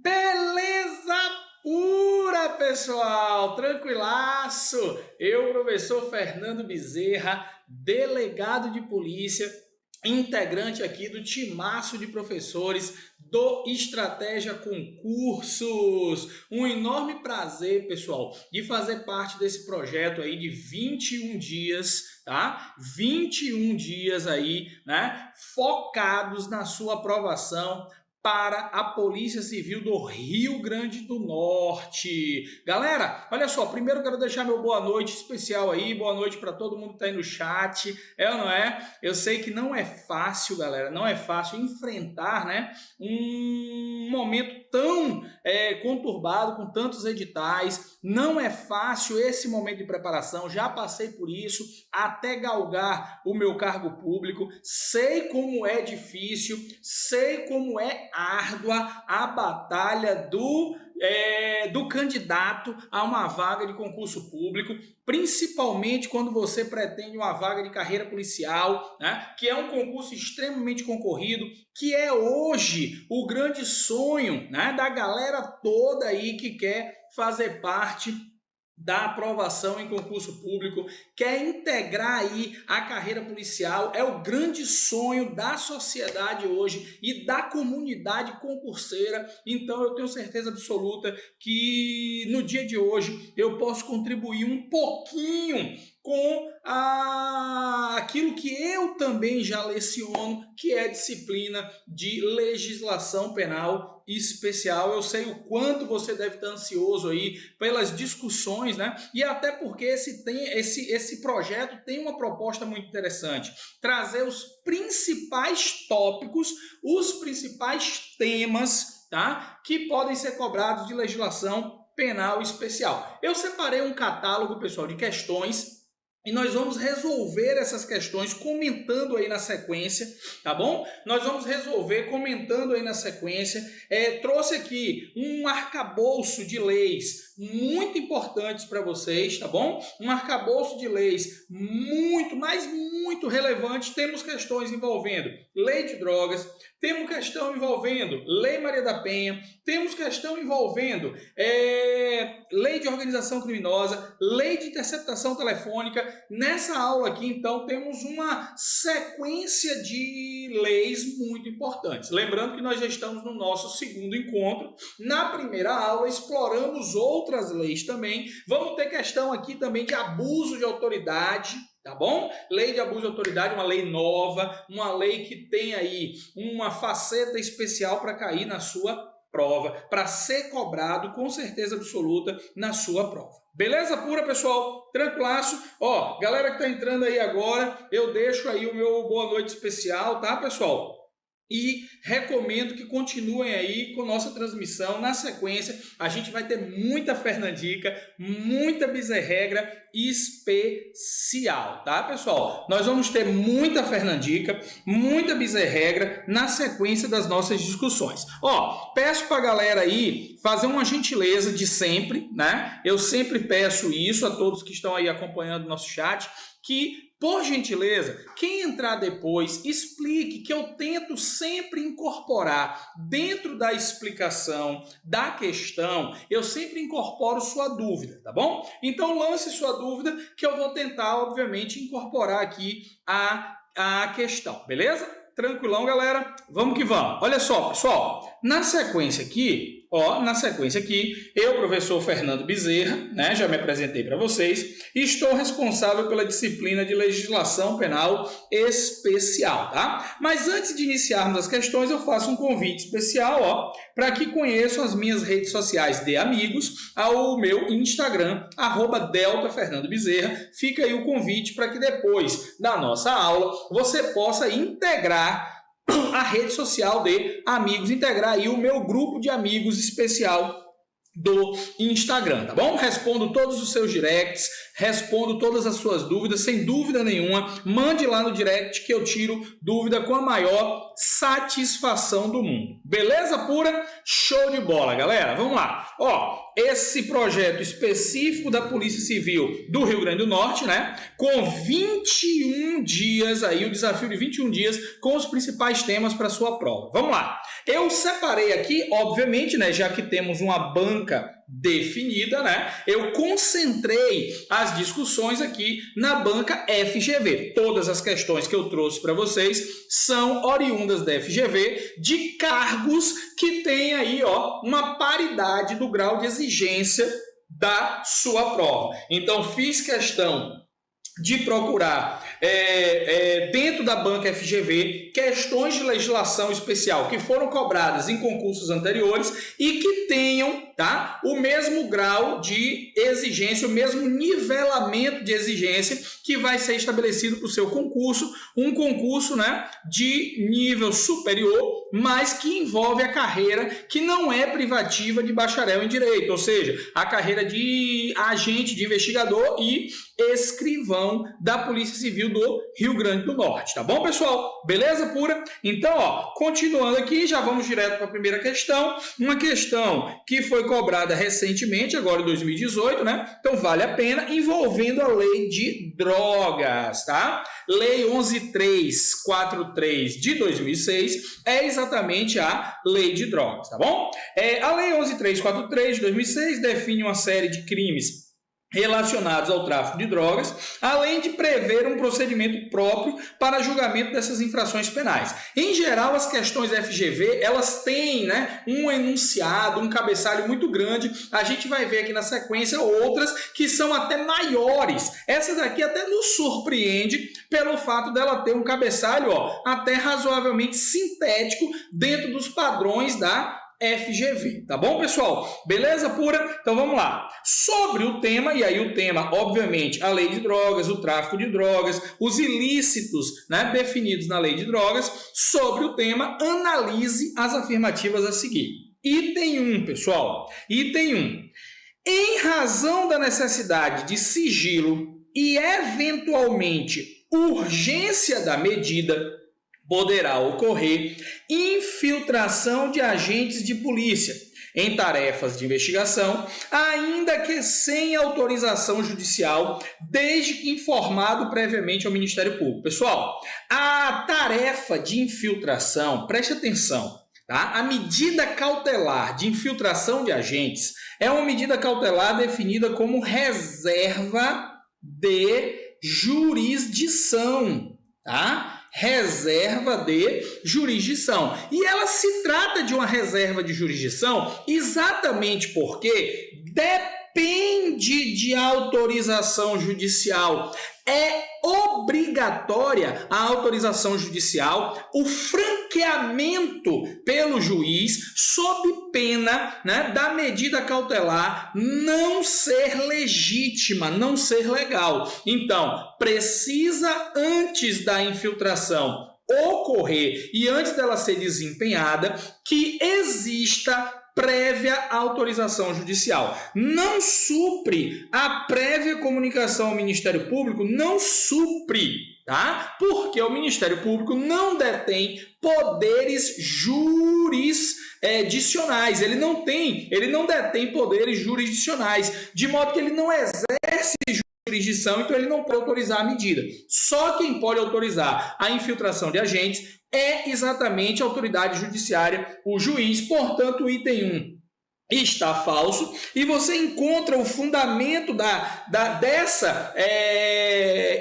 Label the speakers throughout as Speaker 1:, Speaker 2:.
Speaker 1: Beleza pura, pessoal! Tranquilaço! Eu, professor Fernando Bezerra, delegado de polícia, integrante aqui do timaço de professores do Estratégia Concursos. Um enorme prazer, pessoal, de fazer parte desse projeto aí de 21 dias, tá? 21 dias aí, né? Focados na sua aprovação para a Polícia Civil do Rio Grande do Norte. Galera, olha só, primeiro quero deixar meu boa noite especial aí, boa noite para todo mundo que está aí no chat, é ou não é? Eu sei que não é fácil, galera, não é fácil enfrentar, né, um momento tão conturbado, com tantos editais, não é fácil esse momento de preparação, já passei por isso, até galgar o meu cargo público, sei como é difícil, sei como é árdua a batalha do candidato a uma vaga de concurso público, principalmente quando você pretende uma vaga de carreira policial, né, que é um concurso extremamente concorrido, que é hoje o grande sonho, né, da galera toda aí que quer fazer parte da aprovação em concurso público, quer integrar aí a carreira policial, é o grande sonho da sociedade hoje e da comunidade concurseira. Então eu tenho certeza absoluta que no dia de hoje eu posso contribuir um pouquinho com aquilo que eu também já leciono, que é a disciplina de legislação penal especial. Eu sei o quanto você deve estar ansioso aí pelas discussões, né? E até porque esse projeto tem uma proposta muito interessante: trazer os principais tópicos, os principais temas, tá? Que podem ser cobrados de legislação penal especial. Eu separei um catálogo, pessoal, de questões e nós vamos resolver essas questões comentando aí na sequência, tá bom? Nós vamos resolver comentando aí na sequência. Trouxe aqui um arcabouço de leis muito importantes para vocês, tá bom? Um arcabouço de leis muito, mas muito relevante. Temos questões envolvendo lei de drogas, temos questão envolvendo Lei Maria da Penha, temos questão envolvendo lei de organização criminosa, lei de interceptação telefônica. Nessa aula aqui, então, temos uma sequência de leis muito importantes. Lembrando que nós já estamos no nosso segundo encontro. Na primeira aula, exploramos outras leis também. Vamos ter questão aqui também de abuso de autoridade, tá bom? Lei de abuso de autoridade, uma lei nova, uma lei que tem aí uma faceta especial para cair na sua prova, para ser cobrado com certeza absoluta na sua prova. Beleza pura, pessoal? Tranquilaço? Ó, galera que tá entrando aí agora, eu deixo aí o meu boa noite especial, tá, pessoal? E recomendo que continuem aí com nossa transmissão. Na sequência, a gente vai ter muita Fernandica, muita bezerregra especial, tá, pessoal? Nós vamos ter muita Fernandica, muita bezerregra na sequência das nossas discussões. Ó, peço pra galera aí fazer uma gentileza de sempre, né? Eu sempre peço isso a todos que estão aí acompanhando o nosso chat, que, por gentileza, quem entrar depois, explique, que eu tento sempre incorporar dentro da explicação da questão, eu sempre incorporo sua dúvida, tá bom? Então lance sua dúvida que eu vou tentar, obviamente, incorporar aqui a questão, beleza? Tranquilão, galera? Vamos que vamos. Olha só, pessoal, na sequência aqui, eu, professor Fernando Bezerra, né, já me apresentei para vocês, estou responsável pela disciplina de legislação penal especial, tá? Mas antes de iniciarmos as questões, eu faço um convite especial, para que conheçam as minhas redes sociais de amigos, ao meu Instagram, @deltafernandobezerra. Fica aí o convite para que depois da nossa aula você possa integrar a rede social de amigos, integrar aí o meu grupo de amigos especial do Instagram, tá bom? Respondo todos os seus directs, respondo todas as suas dúvidas, sem dúvida nenhuma. Mande lá no direct que eu tiro dúvida com a maior satisfação do mundo. Beleza pura? Show de bola, galera. Vamos lá. Ó, esse projeto específico da Polícia Civil do Rio Grande do Norte, né? Com 21 dias aí, o desafio de 21 dias com os principais temas para sua prova. Vamos lá. Eu separei aqui, obviamente, né, já que temos uma banca definida, né? Eu concentrei as discussões aqui na banca FGV. Todas as questões que eu trouxe para vocês são oriundas da FGV, de cargos que têm aí, ó, uma paridade do grau de exigência da sua prova. Então, fiz questão de procurar dentro da banca FGV questões de legislação especial que foram cobradas em concursos anteriores e que tenham, tá, o mesmo grau de exigência, o mesmo nivelamento de exigência que vai ser estabelecido para o seu concurso, um concurso, né, de nível superior, mas que envolve a carreira que não é privativa de bacharel em direito, ou seja, a carreira de agente, de investigador e escrivão da Polícia Civil do Rio Grande do Norte, tá bom, pessoal? Beleza pura? Então, ó, continuando aqui, já vamos direto para a primeira questão, uma questão que foi cobrada recentemente, agora em 2018, né? Então, vale a pena, envolvendo a lei de drogas, tá? Lei 11.343 de 2006 é exatamente a lei de drogas, tá bom? A lei 11.343 de 2006 define uma série de crimes relacionados ao tráfico de drogas, além de prever um procedimento próprio para julgamento dessas infrações penais. Em geral, as questões FGV, elas têm, né, um enunciado, um cabeçalho muito grande. A gente vai ver aqui na sequência outras que são até maiores. Essa daqui até nos surpreende pelo fato dela ter um cabeçalho, ó, até razoavelmente sintético dentro dos padrões da FGV, tá bom, pessoal? Beleza pura? Então vamos lá. Sobre o tema, e aí o tema, obviamente, a lei de drogas, o tráfico de drogas, os ilícitos, né, definidos na lei de drogas. Sobre o tema, analise as afirmativas a seguir. Item 1, pessoal. Item 1. Em razão da necessidade de sigilo e, eventualmente, urgência da medida, poderá ocorrer infiltração de agentes de polícia em tarefas de investigação, ainda que sem autorização judicial, desde que informado previamente ao Ministério Público. Pessoal, a tarefa de infiltração, preste atenção, tá? A medida cautelar de infiltração de agentes é uma medida cautelar definida como reserva de jurisdição, tá? Reserva de jurisdição. E ela se trata de uma reserva de jurisdição exatamente porque depende de autorização judicial. É obrigatória a autorização judicial, o franqueamento pelo juiz, sob pena, né, da medida cautelar não ser legítima, não ser legal. Então, precisa, antes da infiltração ocorrer e antes dela ser desempenhada, que exista prévia autorização judicial. Não supre a prévia comunicação ao Ministério Público, não supre, tá? Porque o Ministério Público não detém poderes jurisdicionais. Ele não detém poderes jurisdicionais, de modo que ele não exerce jurisdição, então ele não pode autorizar a medida. Só quem pode autorizar a infiltração de agentes é exatamente a autoridade judiciária, o juiz. Portanto, o item 1 está falso e você encontra o fundamento dessa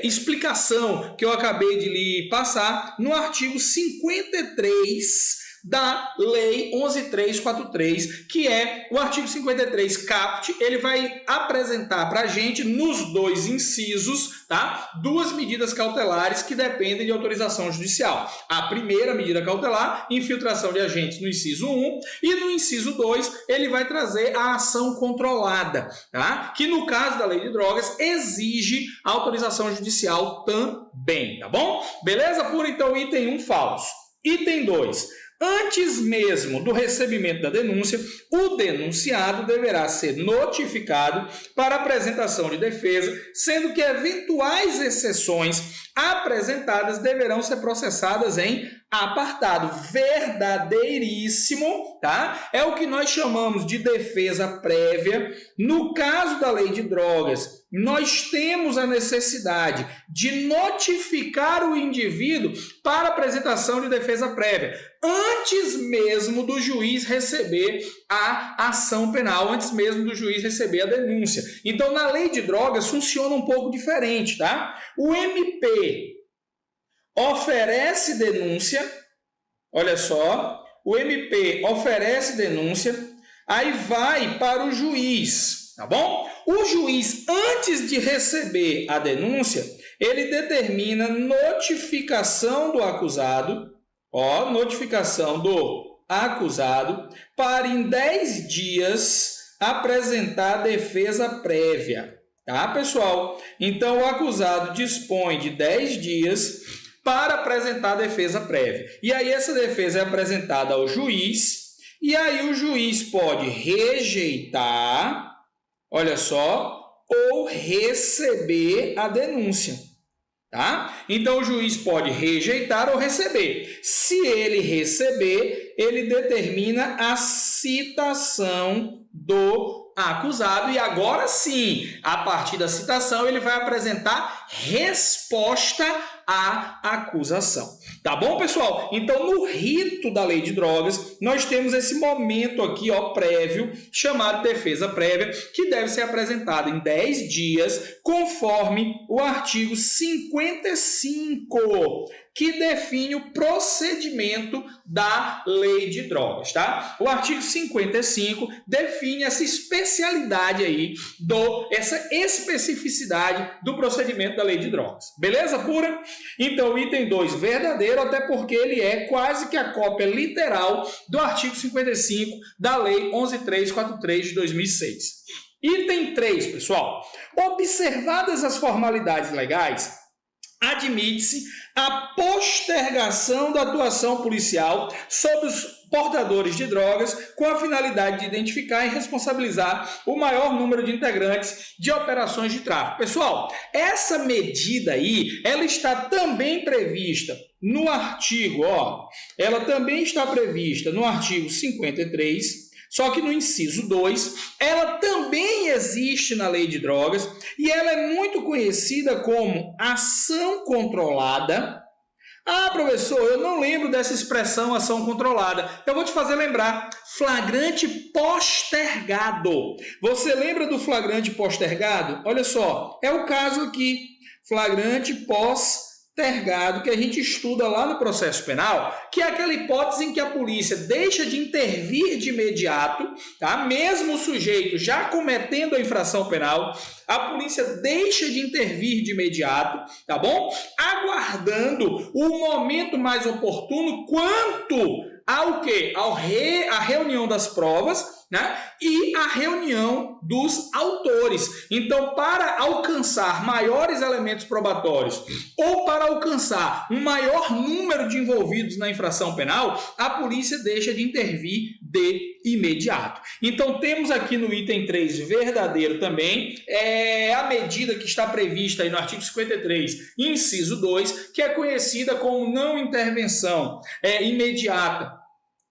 Speaker 1: explicação que eu acabei de lhe passar no artigo 53 da Lei 11.343, que é o artigo 53 caput. Ele vai apresentar para a gente, nos dois incisos, tá, duas medidas cautelares que dependem de autorização judicial. A primeira medida cautelar, infiltração de agentes, no inciso 1, e no inciso 2 ele vai trazer a ação controlada, tá, que no caso da lei de drogas exige autorização judicial também, tá bom? Beleza? Por então, item 1 falso. Item 2. Antes mesmo do recebimento da denúncia, o denunciado deverá ser notificado para apresentação de defesa, sendo que eventuais exceções apresentadas deverão ser processadas em apartado. Verdadeiríssimo, tá? É o que nós chamamos de defesa prévia. No caso da lei de drogas, nós temos a necessidade de notificar o indivíduo para apresentação de defesa prévia, antes mesmo do juiz receber a ação penal, antes mesmo do juiz receber a denúncia. Então, na lei de drogas funciona um pouco diferente, tá? O MP oferece denúncia, olha só, o MP oferece denúncia, aí vai para o juiz, tá bom? O juiz, antes de receber a denúncia, ele determina notificação do acusado, notificação do acusado, para em 10 dias apresentar defesa prévia, tá, pessoal? Então, o acusado dispõe de 10 dias para apresentar a defesa prévia. E aí essa defesa é apresentada ao juiz, e aí o juiz pode rejeitar, olha só, ou receber a denúncia, tá? Então o juiz pode rejeitar ou receber. Se ele receber, ele determina a citação do acusado e agora sim, a partir da citação, ele vai apresentar resposta à acusação. Tá bom, pessoal? Então, no rito da lei de drogas, nós temos esse momento aqui, prévio, chamado defesa prévia, que deve ser apresentado em 10 dias, conforme o artigo 55, que define o procedimento da lei de drogas, tá? O artigo 55 define essa especialidade aí, essa especificidade do procedimento da lei de drogas. Beleza pura? Então, o item 2, verdadeiro, até porque ele é quase que a cópia literal do artigo 55 da lei 11.343 de 2006. Item 3, pessoal. Observadas as formalidades legais, admite-se a postergação da atuação policial sobre os portadores de drogas com a finalidade de identificar e responsabilizar o maior número de integrantes de operações de tráfico. Pessoal, essa medida aí, ela está também prevista no artigo, ela também está prevista no artigo 53, só que no inciso 2, ela também existe na lei de drogas e ela é muito conhecida como ação controlada. Ah, professor, eu não lembro dessa expressão ação controlada. Eu vou te fazer lembrar. Flagrante postergado. Você lembra do flagrante postergado? Olha só, é o caso aqui. Flagrante postergado, que a gente estuda lá no processo penal, que é aquela hipótese em que a polícia deixa de intervir de imediato, tá? Mesmo o sujeito já cometendo a infração penal, a polícia deixa de intervir de imediato, tá bom? Aguardando o momento mais oportuno quanto ao quê? A reunião das provas, né? E a reunião dos autores. Então, para alcançar maiores elementos probatórios ou para alcançar um maior número de envolvidos na infração penal, a polícia deixa de intervir de imediato. Então, temos aqui no item 3 verdadeiro também, a medida que está prevista aí no artigo 53, inciso 2, que é conhecida como não intervenção imediata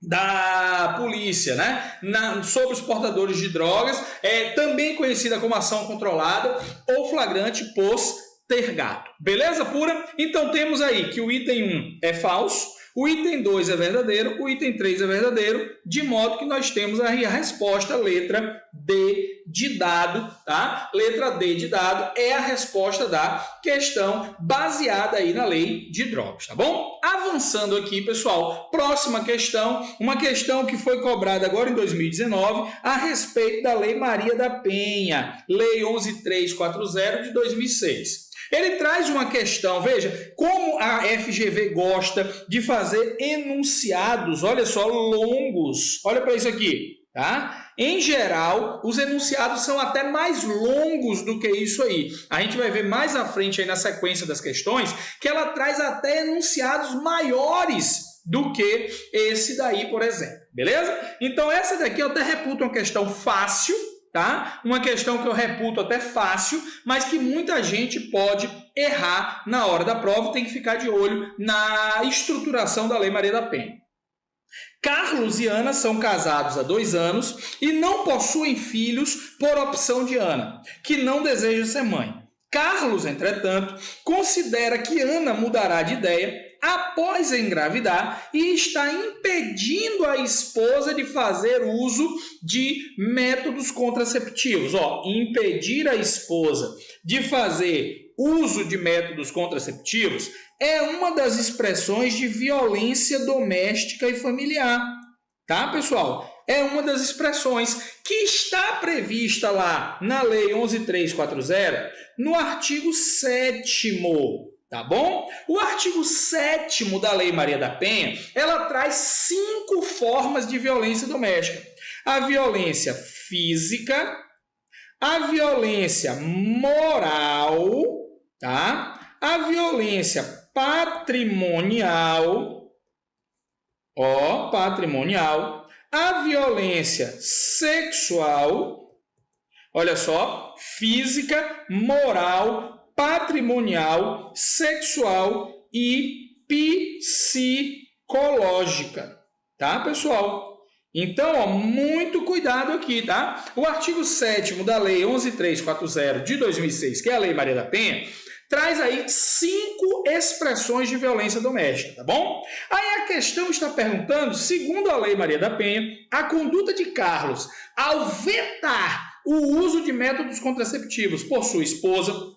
Speaker 1: da polícia, né? Sobre os portadores de drogas, também conhecida como ação controlada ou flagrante postergado. Beleza pura? Então temos aí que o item 1 é falso, o item 2 é verdadeiro, o item 3 é verdadeiro, de modo que nós temos aí a resposta, letra D de dado, tá? Letra D de dado é a resposta da questão baseada aí na lei de drogas, tá bom? Avançando aqui, pessoal, próxima questão, uma questão que foi cobrada agora em 2019 a respeito da Lei Maria da Penha, Lei 11.340 de 2006. Ele traz uma questão, veja, como a FGV gosta de fazer enunciados, olha só, longos. Olha para isso aqui, tá? Em geral, os enunciados são até mais longos do que isso aí. A gente vai ver mais à frente aí na sequência das questões que ela traz até enunciados maiores do que esse daí, por exemplo. Beleza? Então, essa daqui eu até reputo uma questão fácil, tá? Uma questão que eu reputo até fácil, mas que muita gente pode errar na hora da prova. Tem que ficar de olho na estruturação da Lei Maria da Penha. Carlos e Ana são casados há 2 anos e não possuem filhos por opção de Ana, que não deseja ser mãe. Carlos, entretanto, considera que Ana mudará de ideia após engravidar e está impedindo a esposa de fazer uso de métodos contraceptivos. Impedir a esposa de fazer uso de métodos contraceptivos é uma das expressões de violência doméstica e familiar. Tá, pessoal? É uma das expressões que está prevista lá na Lei 11.340, no artigo 7º. Tá bom? O artigo 7º da Lei Maria da Penha, ela traz 5 formas de violência doméstica. A violência física, a violência moral, tá? A violência patrimonial, patrimonial, a violência sexual, olha só, física, moral, patrimonial, sexual e psicológica, tá, pessoal? Então, muito cuidado aqui, tá? O artigo 7º da Lei 11.340 de 2006, que é a Lei Maria da Penha, traz aí 5 expressões de violência doméstica, tá bom? Aí a questão está perguntando, segundo a Lei Maria da Penha, a conduta de Carlos ao vetar o uso de métodos contraceptivos por sua esposa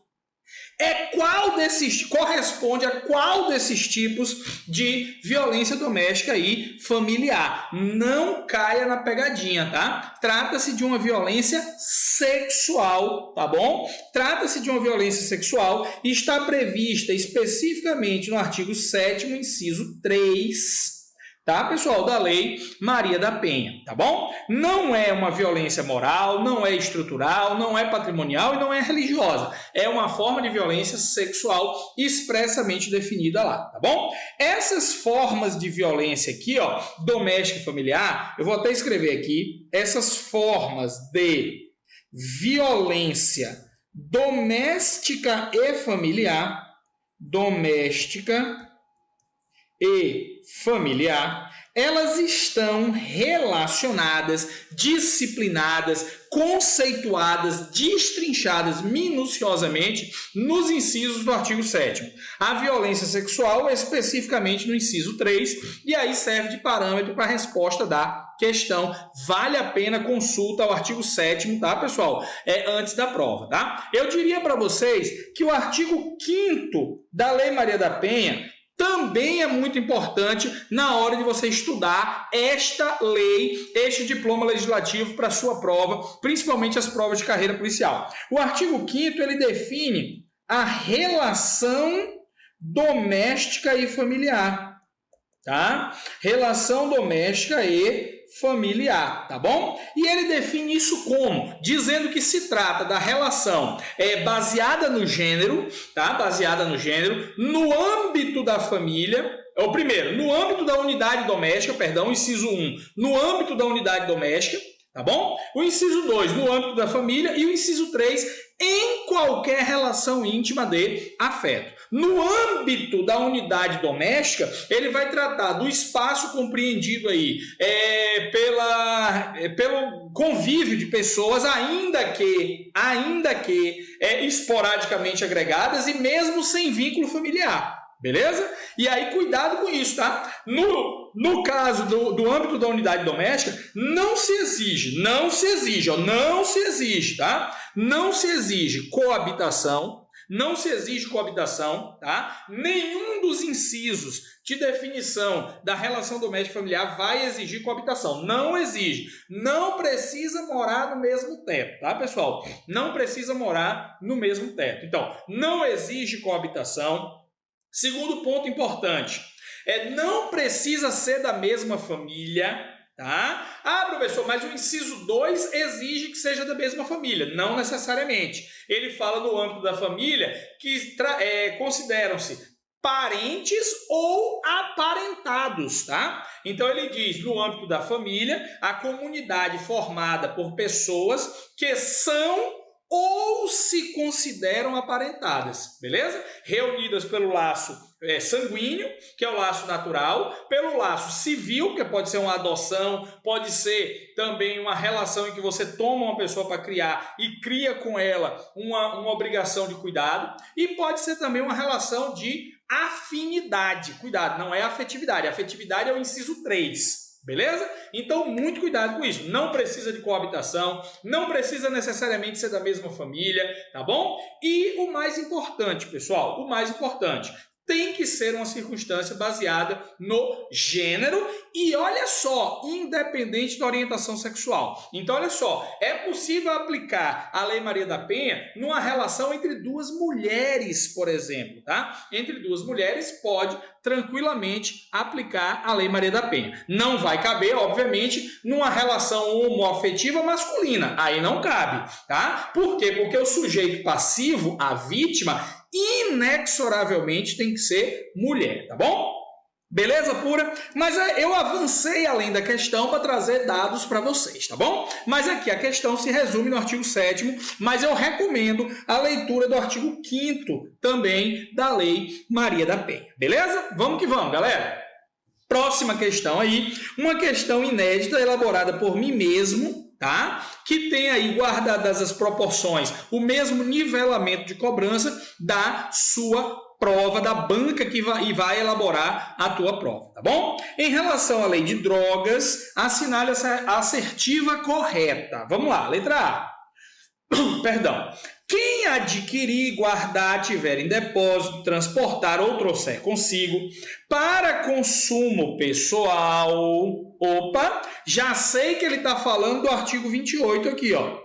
Speaker 1: corresponde a qual desses tipos de violência doméstica e familiar. Não caia na pegadinha, tá? Trata-se de uma violência sexual, tá bom? Trata-se de uma violência sexual e está prevista especificamente no artigo 7º, inciso 3, tá, pessoal, da Lei Maria da Penha, tá bom? Não é uma violência moral, não é estrutural, não é patrimonial e não é religiosa. É uma forma de violência sexual expressamente definida lá, tá bom? Essas formas de violência aqui, doméstica e familiar, eu vou até escrever aqui, essas formas de violência doméstica e familiar, elas estão relacionadas, disciplinadas, conceituadas, destrinchadas minuciosamente nos incisos do artigo 7º. A violência sexual é especificamente no inciso 3, e aí serve de parâmetro para a resposta da questão. Vale a pena consulta ao artigo 7º, tá, pessoal? Antes da prova, tá? Eu diria para vocês que o artigo 5º da Lei Maria da Penha também é muito importante na hora de você estudar esta lei, este diploma legislativo para a sua prova, principalmente as provas de carreira policial. O artigo 5º, ele define a relação doméstica e familiar, tá? Relação doméstica e familiar, tá bom? E ele define isso como? Dizendo que se trata da relação baseada no gênero, tá? Baseada no gênero, no âmbito da família, primeiro, no âmbito da unidade doméstica, inciso 1, no âmbito da unidade doméstica, tá bom? O inciso 2, no âmbito da família, e o inciso 3, em qualquer relação íntima de afeto. No âmbito da unidade doméstica, ele vai tratar do espaço compreendido aí pelo convívio de pessoas, ainda que esporadicamente agregadas e mesmo sem vínculo familiar. Beleza? E aí, cuidado com isso, tá? No caso do âmbito da unidade doméstica, não se exige, tá? Não se exige coabitação, tá? Nenhum dos incisos de definição da relação doméstica familiar vai exigir coabitação. Não exige. Não precisa morar no mesmo teto, tá, pessoal? Não precisa morar no mesmo teto. Então, não exige coabitação. Segundo ponto importante, não precisa ser da mesma família, tá? Ah, professor, mas o inciso 2 exige que seja da mesma família. Não necessariamente. Ele fala no âmbito da família que consideram-se parentes ou aparentados, tá? Então ele diz, no âmbito da família, a comunidade formada por pessoas que são ou se consideram aparentadas, beleza? Reunidas pelo laço sanguíneo, que é o laço natural, pelo laço civil, que pode ser uma adoção, pode ser também uma relação em que você toma uma pessoa para criar e cria com ela uma obrigação de cuidado, e pode ser também uma relação de afinidade. Cuidado, não é afetividade. Afetividade é o inciso 3. Beleza? Então, muito cuidado com isso. Não precisa de coabitação, não precisa necessariamente ser da mesma família, tá bom? E o mais importante, pessoal, o mais importante, tem que ser uma circunstância baseada no gênero e, olha só, independente da orientação sexual. Então, olha só, é possível aplicar a Lei Maria da Penha numa relação entre duas mulheres, por exemplo, tá? Entre duas mulheres pode tranquilamente aplicar a Lei Maria da Penha. Não vai caber, obviamente, numa relação homoafetiva masculina. Aí não cabe, tá? Por quê? Porque o sujeito passivo, a vítima, inexoravelmente tem que ser mulher, tá bom? Beleza pura? Mas eu avancei além da questão para trazer dados para vocês, tá bom? Mas aqui a questão se resume no artigo 7º, mas eu recomendo a leitura do artigo 5º também da Lei Maria da Penha. Beleza? Vamos que vamos, galera! Próxima questão aí, uma questão inédita elaborada por mim mesmo, tá? Que tem aí guardadas as proporções, o mesmo nivelamento de cobrança da sua prova, da banca que vai elaborar a tua prova, tá bom? Em relação à lei de drogas, assinale a assertiva correta. Vamos lá, letra A. Perdão. Quem adquirir, guardar, tiver em depósito, transportar ou trouxer consigo para consumo pessoal... Opa, já sei que ele está falando do artigo 28 aqui, ó.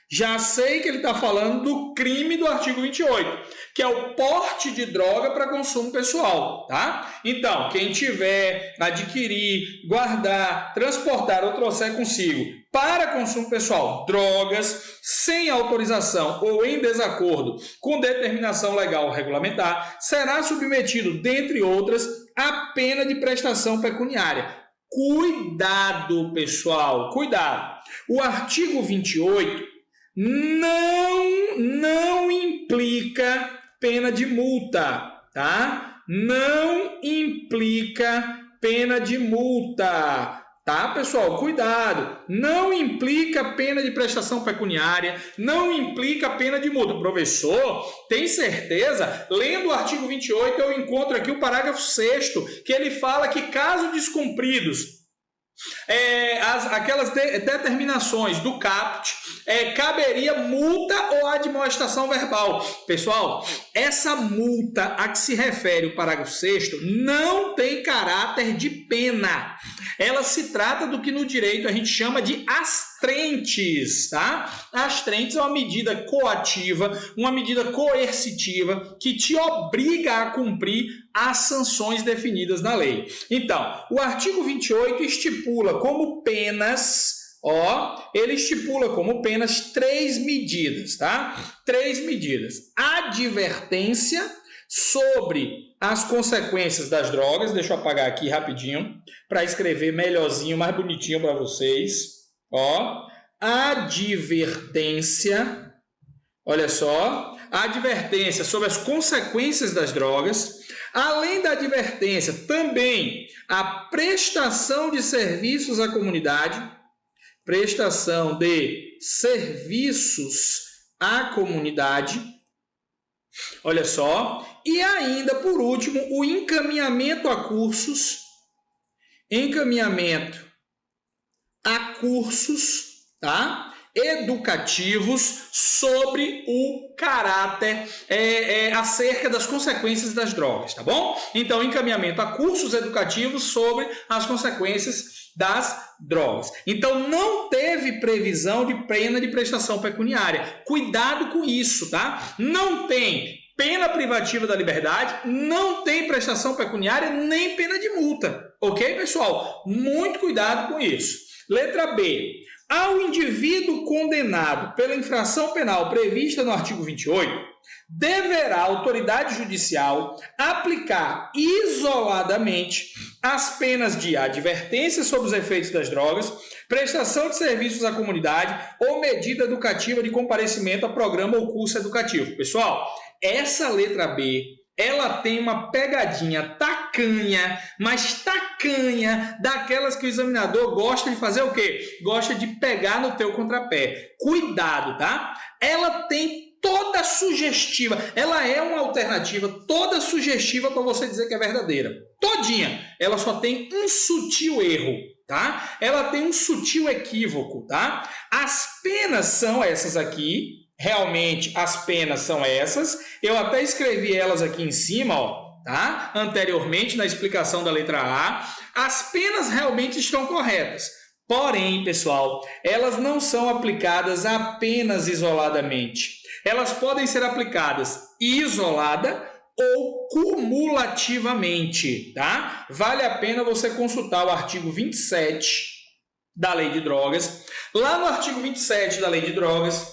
Speaker 1: Já sei que ele está falando do crime do artigo 28, que é o porte de droga para consumo pessoal, tá? Então, quem tiver, adquirir, guardar, transportar ou trouxer consigo para consumo pessoal drogas sem autorização ou em desacordo com determinação legal ou regulamentar, será submetido, dentre outras, à pena de prestação pecuniária. Cuidado, pessoal, cuidado. O artigo 28 não implica pena de multa, tá? Não implica pena de multa, tá, pessoal? Cuidado. Não implica pena de prestação pecuniária, não implica pena de multa. Professor, tem certeza? Lendo o artigo 28, eu encontro aqui o parágrafo 6º, que ele fala que caso descumpridos aquelas determinações do caput, caberia multa ou admoestação verbal. Pessoal, essa multa a que se refere o parágrafo 6º não tem caráter de pena. Ela se trata do que no direito a gente chama de astrentes, tá? Astrentes é uma medida coativa, uma medida coercitiva que te obriga a cumprir as sanções definidas na lei. Então, o artigo 28 estipula como penas, ele estipula como penas 3 medidas, tá? 3 medidas. Advertência sobre as consequências das drogas. Deixa eu apagar aqui rapidinho para escrever melhorzinho, mais bonitinho para vocês. Advertência. Olha só. Advertência sobre as consequências das drogas. Além da advertência, também a prestação de serviços à comunidade. Prestação de serviços à comunidade. Olha só. E ainda, por último, o encaminhamento a cursos. Encaminhamento a cursos, tá? Educativos sobre o caráter acerca das consequências das drogas, tá bom? Então, encaminhamento a cursos educativos sobre as consequências das drogas. Então, não teve previsão de pena de prestação pecuniária. Cuidado com isso, tá? Não tem pena privativa da liberdade, não tem prestação pecuniária, nem pena de multa. Ok, pessoal? Muito cuidado com isso. Letra B. Ao indivíduo condenado pela infração penal prevista no artigo 28, deverá a autoridade judicial aplicar isoladamente as penas de advertência sobre os efeitos das drogas, prestação de serviços à comunidade ou medida educativa de comparecimento a programa ou curso educativo. Pessoal, essa letra B, ela tem uma pegadinha tacanha, mas tacanha, daquelas que o examinador gosta de fazer o quê? Gosta de pegar no teu contrapé. Cuidado, tá? Ela tem toda sugestiva, ela é uma alternativa toda sugestiva para você dizer que é verdadeira. Todinha. Ela só tem um sutil erro, tá? Ela tem um sutil equívoco, tá? As penas são essas aqui, realmente as penas são essas. Eu até escrevi elas aqui em cima, ó, tá? Anteriormente na explicação da letra A. As penas realmente estão corretas. Porém, pessoal, elas não são aplicadas apenas isoladamente. Elas podem ser aplicadas isolada ou cumulativamente, tá? Vale a pena você consultar o artigo 27 da Lei de Drogas. Lá no artigo 27 da Lei de Drogas,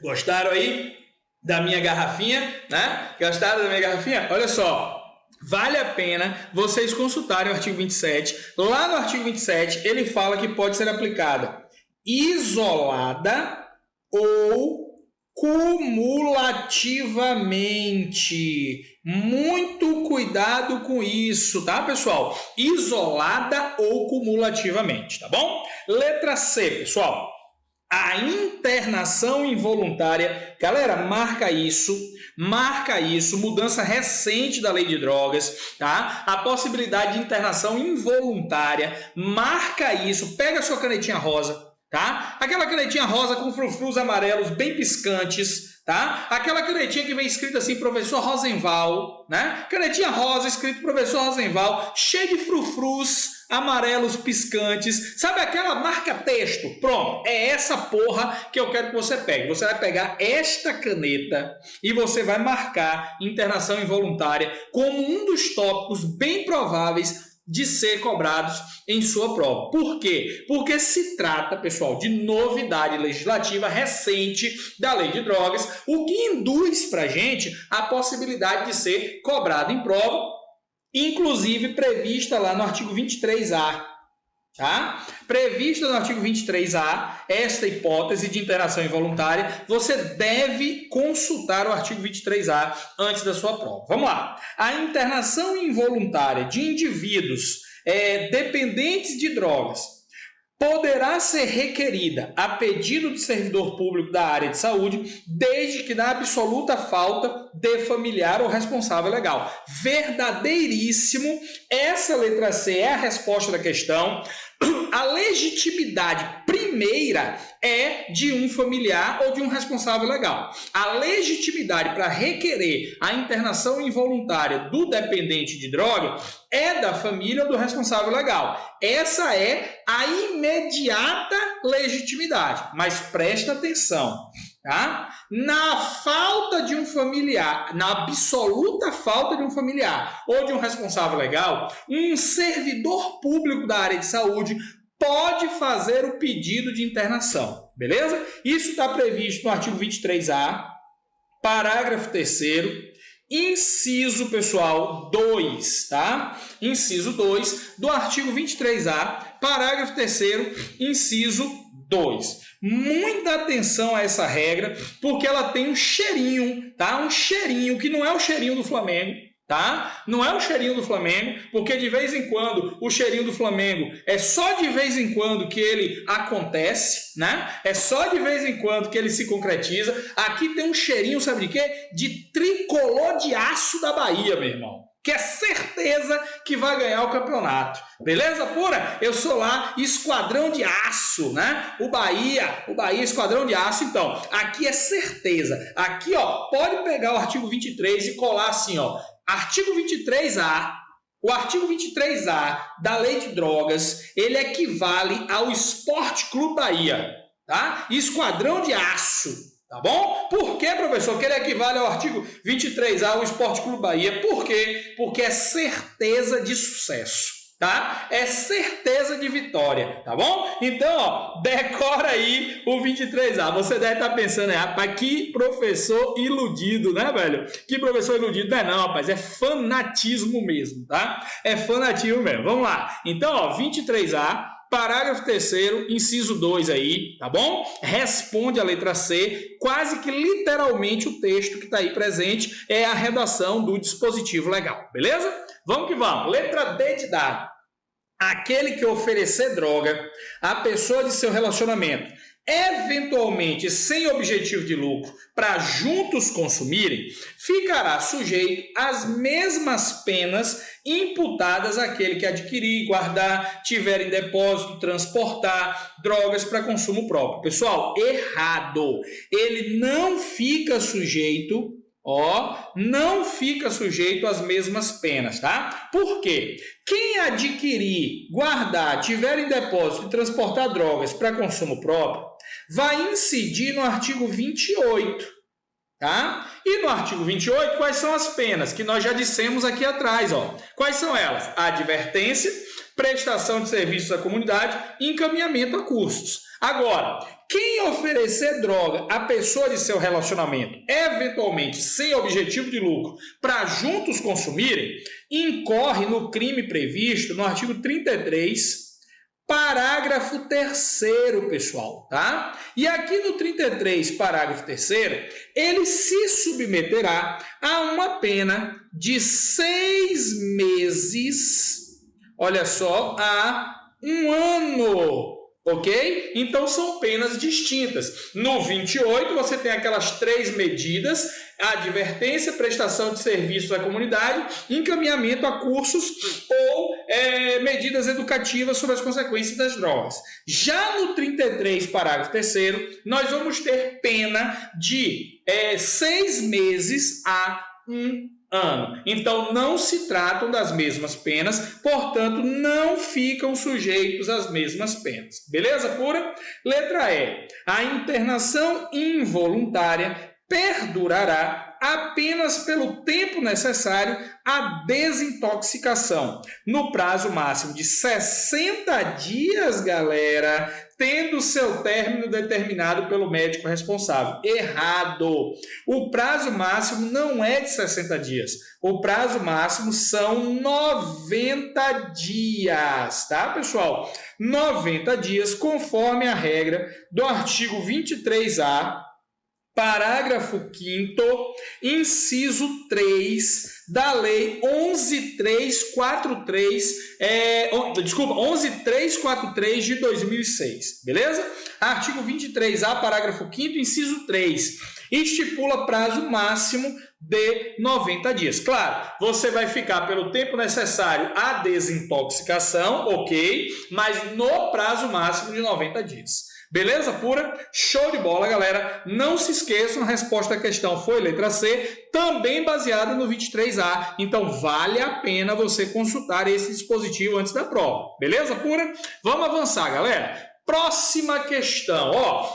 Speaker 1: gostaram aí da minha garrafinha, né? Gostaram da minha garrafinha? Olha só. Vale a pena vocês consultarem o artigo 27. Lá no artigo 27, ele fala que pode ser aplicada isolada ou cumulativamente. Muito cuidado com isso, tá, pessoal? Isolada ou cumulativamente, tá bom? Letra C, pessoal. A internação involuntária, galera, marca isso, mudança recente da Lei de Drogas, tá? A possibilidade de internação involuntária, marca isso, pega a sua canetinha rosa, tá? Aquela canetinha rosa com frufrus amarelos bem piscantes, tá? Aquela canetinha que vem escrito assim, professor Rosenval, né? Canetinha rosa escrito professor Rosenval, cheia de frufrus amarelos piscantes, sabe aquela marca texto? Pronto, é essa porra que eu quero que você pegue. Você vai pegar esta caneta e você vai marcar internação involuntária como um dos tópicos bem prováveis de ser cobrados em sua prova. Por quê? Porque se trata, pessoal, de novidade legislativa recente da Lei de Drogas, o que induz para a gente a possibilidade de ser cobrado em prova, inclusive prevista lá no artigo 23A, tá? Prevista no artigo 23A, esta hipótese de internação involuntária, você deve consultar o artigo 23A antes da sua prova. Vamos lá. A internação involuntária de indivíduos dependentes de drogas poderá ser requerida a pedido do servidor público da área de saúde, desde que na absoluta falta de familiar ou responsável legal. Verdadeiríssimo, essa letra C é a resposta da questão. A legitimidade primeira é de um familiar ou de um responsável legal. A legitimidade para requerer a internação involuntária do dependente de droga é da família ou do responsável legal. Essa é a imediata legitimidade. Mas presta atenção, tá? Na falta de um familiar, na absoluta falta de um familiar ou de um responsável legal, um servidor público da área de saúde pode fazer o pedido de internação, beleza? Isso está previsto no artigo 23A, parágrafo 3º, inciso, pessoal, 2, tá? Inciso 2 do artigo 23A, parágrafo 3º, inciso 2. Muita atenção a essa regra, porque ela tem um cheirinho, tá? Um cheirinho que não é o cheirinho do Flamengo, tá? Não é o cheirinho do Flamengo, porque de vez em quando o cheirinho do Flamengo é só de vez em quando que ele acontece, né? É só de vez em quando que ele se concretiza. Aqui tem um cheirinho, sabe de quê? De tricolor de aço da Bahia, meu irmão, que é certeza que vai ganhar o campeonato. Beleza pura? Eu sou lá, esquadrão de aço, né? O Bahia, esquadrão de aço. Então, aqui é certeza. Aqui, ó, pode pegar o artigo 23 e colar assim, ó. Artigo 23A. O artigo 23A da Lei de Drogas, ele equivale ao Esporte Clube Bahia, tá? Esquadrão de aço. Tá bom? Por que, professor? Porque ele equivale ao artigo 23A, o Esporte Clube Bahia. Por quê? Porque é certeza de sucesso. tá? É certeza de vitória, tá bom? Então, ó, decora aí o 23A. Você deve estar pensando, rapaz, que professor iludido, né, velho? Que professor iludido. Não é não, rapaz, é fanatismo mesmo, tá? É fanatismo mesmo. Vamos lá. Então, ó, 23A, parágrafo 3º, inciso 2 aí, tá bom? Responde a letra C, quase que literalmente o texto que está aí presente é a redação do dispositivo legal, beleza? Vamos que vamos. Letra D de dado. Aquele que oferecer droga à pessoa de seu relacionamento, eventualmente sem objetivo de lucro, para juntos consumirem, ficará sujeito às mesmas penas imputadas àquele que adquirir, guardar, tiver em depósito, transportar drogas para consumo próprio. Pessoal, errado. Ele não fica sujeito, não fica sujeito às mesmas penas, tá? Por quê? Quem adquirir, guardar, tiver em depósito e transportar drogas para consumo próprio, vai incidir no artigo 28, tá? E no artigo 28, quais são as penas? Que nós já dissemos aqui atrás, ó. Quais são elas? Advertência, prestação de serviços à comunidade e encaminhamento a cursos. Agora, quem oferecer droga à pessoa de seu relacionamento, eventualmente sem objetivo de lucro, para juntos consumirem, incorre no crime previsto no artigo 33, parágrafo 3º, pessoal, tá? E aqui no 33, parágrafo 3º, ele se submeterá a uma pena de 6 meses, olha só, a 1 ano. Ok? Então são penas distintas. No 28 você tem aquelas 3 medidas: advertência, prestação de serviços à comunidade, encaminhamento a cursos ou medidas educativas sobre as consequências das drogas. Já no 33, parágrafo 3º, nós vamos ter pena de 6 meses a 1 ano. Então, não se tratam das mesmas penas, portanto, não ficam sujeitos às mesmas penas. Beleza pura? Letra E. A internação involuntária perdurará apenas pelo tempo necessário à desintoxicação, no prazo máximo de 60 dias, galera, tendo seu término determinado pelo médico responsável. Errado! O prazo máximo não é de 60 dias. O prazo máximo são 90 dias, tá, pessoal? 90 dias, conforme a regra do artigo 23A, parágrafo 5º, inciso 3 da Lei 11.343 de 2006, beleza? Artigo 23A, parágrafo 5º, inciso 3, estipula prazo máximo de 90 dias. Claro, você vai ficar pelo tempo necessário à desintoxicação, ok? Mas no prazo máximo de 90 dias. Beleza pura? Show de bola, galera. Não se esqueçam, a resposta à questão foi letra C, também baseada no 23A. Então, vale a pena você consultar esse dispositivo antes da prova. Beleza pura? Vamos avançar, galera. Próxima questão,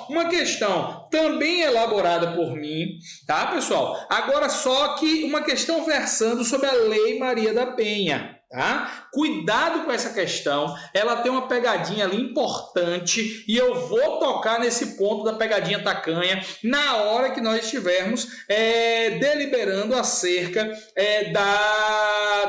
Speaker 1: uma questão também elaborada por mim, tá, pessoal? Agora só que uma questão versando sobre a Lei Maria da Penha, tá? Cuidado com essa questão, ela tem uma pegadinha ali importante e eu vou tocar nesse ponto da pegadinha tacanha na hora que nós estivermos deliberando acerca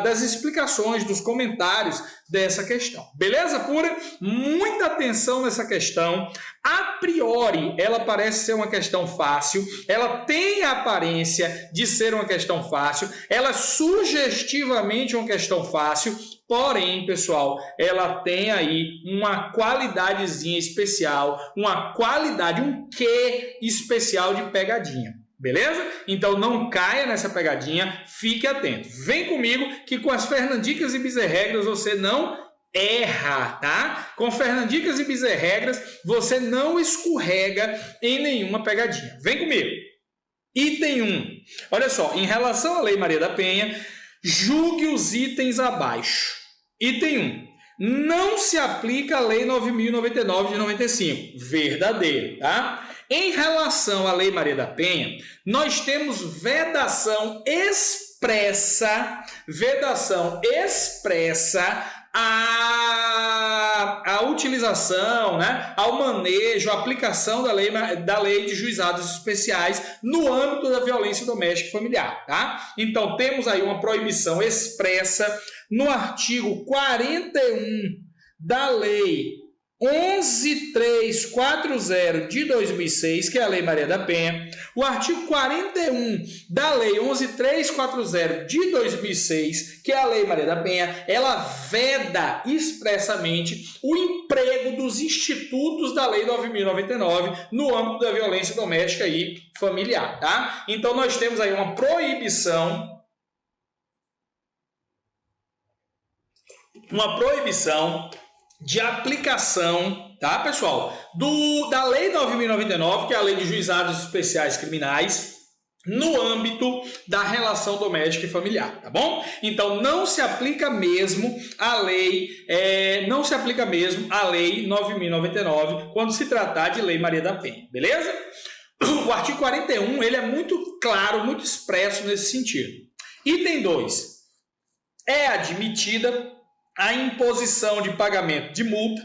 Speaker 1: das explicações, dos comentários dessa questão. Beleza pura? Muita atenção nessa questão. A priori, ela parece ser uma questão fácil, ela tem a aparência de ser uma questão fácil, ela é sugestivamente uma questão fácil, porém, pessoal, ela tem aí uma qualidadezinha especial, uma qualidade, um quê especial de pegadinha. Beleza? Então não caia nessa pegadinha, fique atento. Vem comigo que com as Fernandicas e Bezerregras você não erra, tá? Com Fernandicas e Bezerregras você não escorrega em nenhuma pegadinha. Vem comigo. Item 1. Olha só, em relação à Lei Maria da Penha, julgue os itens abaixo. Item 1. Não se aplica a Lei 9.099 de 95. Verdadeiro, tá? Em relação à Lei Maria da Penha, nós temos vedação expressa a utilização, né, ao manejo, a aplicação da lei de juizados especiais no âmbito da violência doméstica e familiar, tá? Então, temos aí uma proibição expressa no artigo 41 da lei 11.340 de 2006, que é a Lei Maria da Penha, o artigo 41 da Lei 11.340 de 2006, que é a Lei Maria da Penha, ela veda expressamente o emprego dos institutos da Lei 9.099 no âmbito da violência doméstica e familiar, tá? Então, nós temos aí uma proibição de aplicação, tá, pessoal, da Lei 9.099, que é a Lei de Juizados Especiais Criminais, no âmbito da relação doméstica e familiar, tá bom? Então, não se aplica mesmo a lei 9.099 quando se tratar de Lei Maria da Penha, beleza? O artigo 41, ele é muito claro, muito expresso nesse sentido. Item 2. É admitida a imposição de pagamento de multa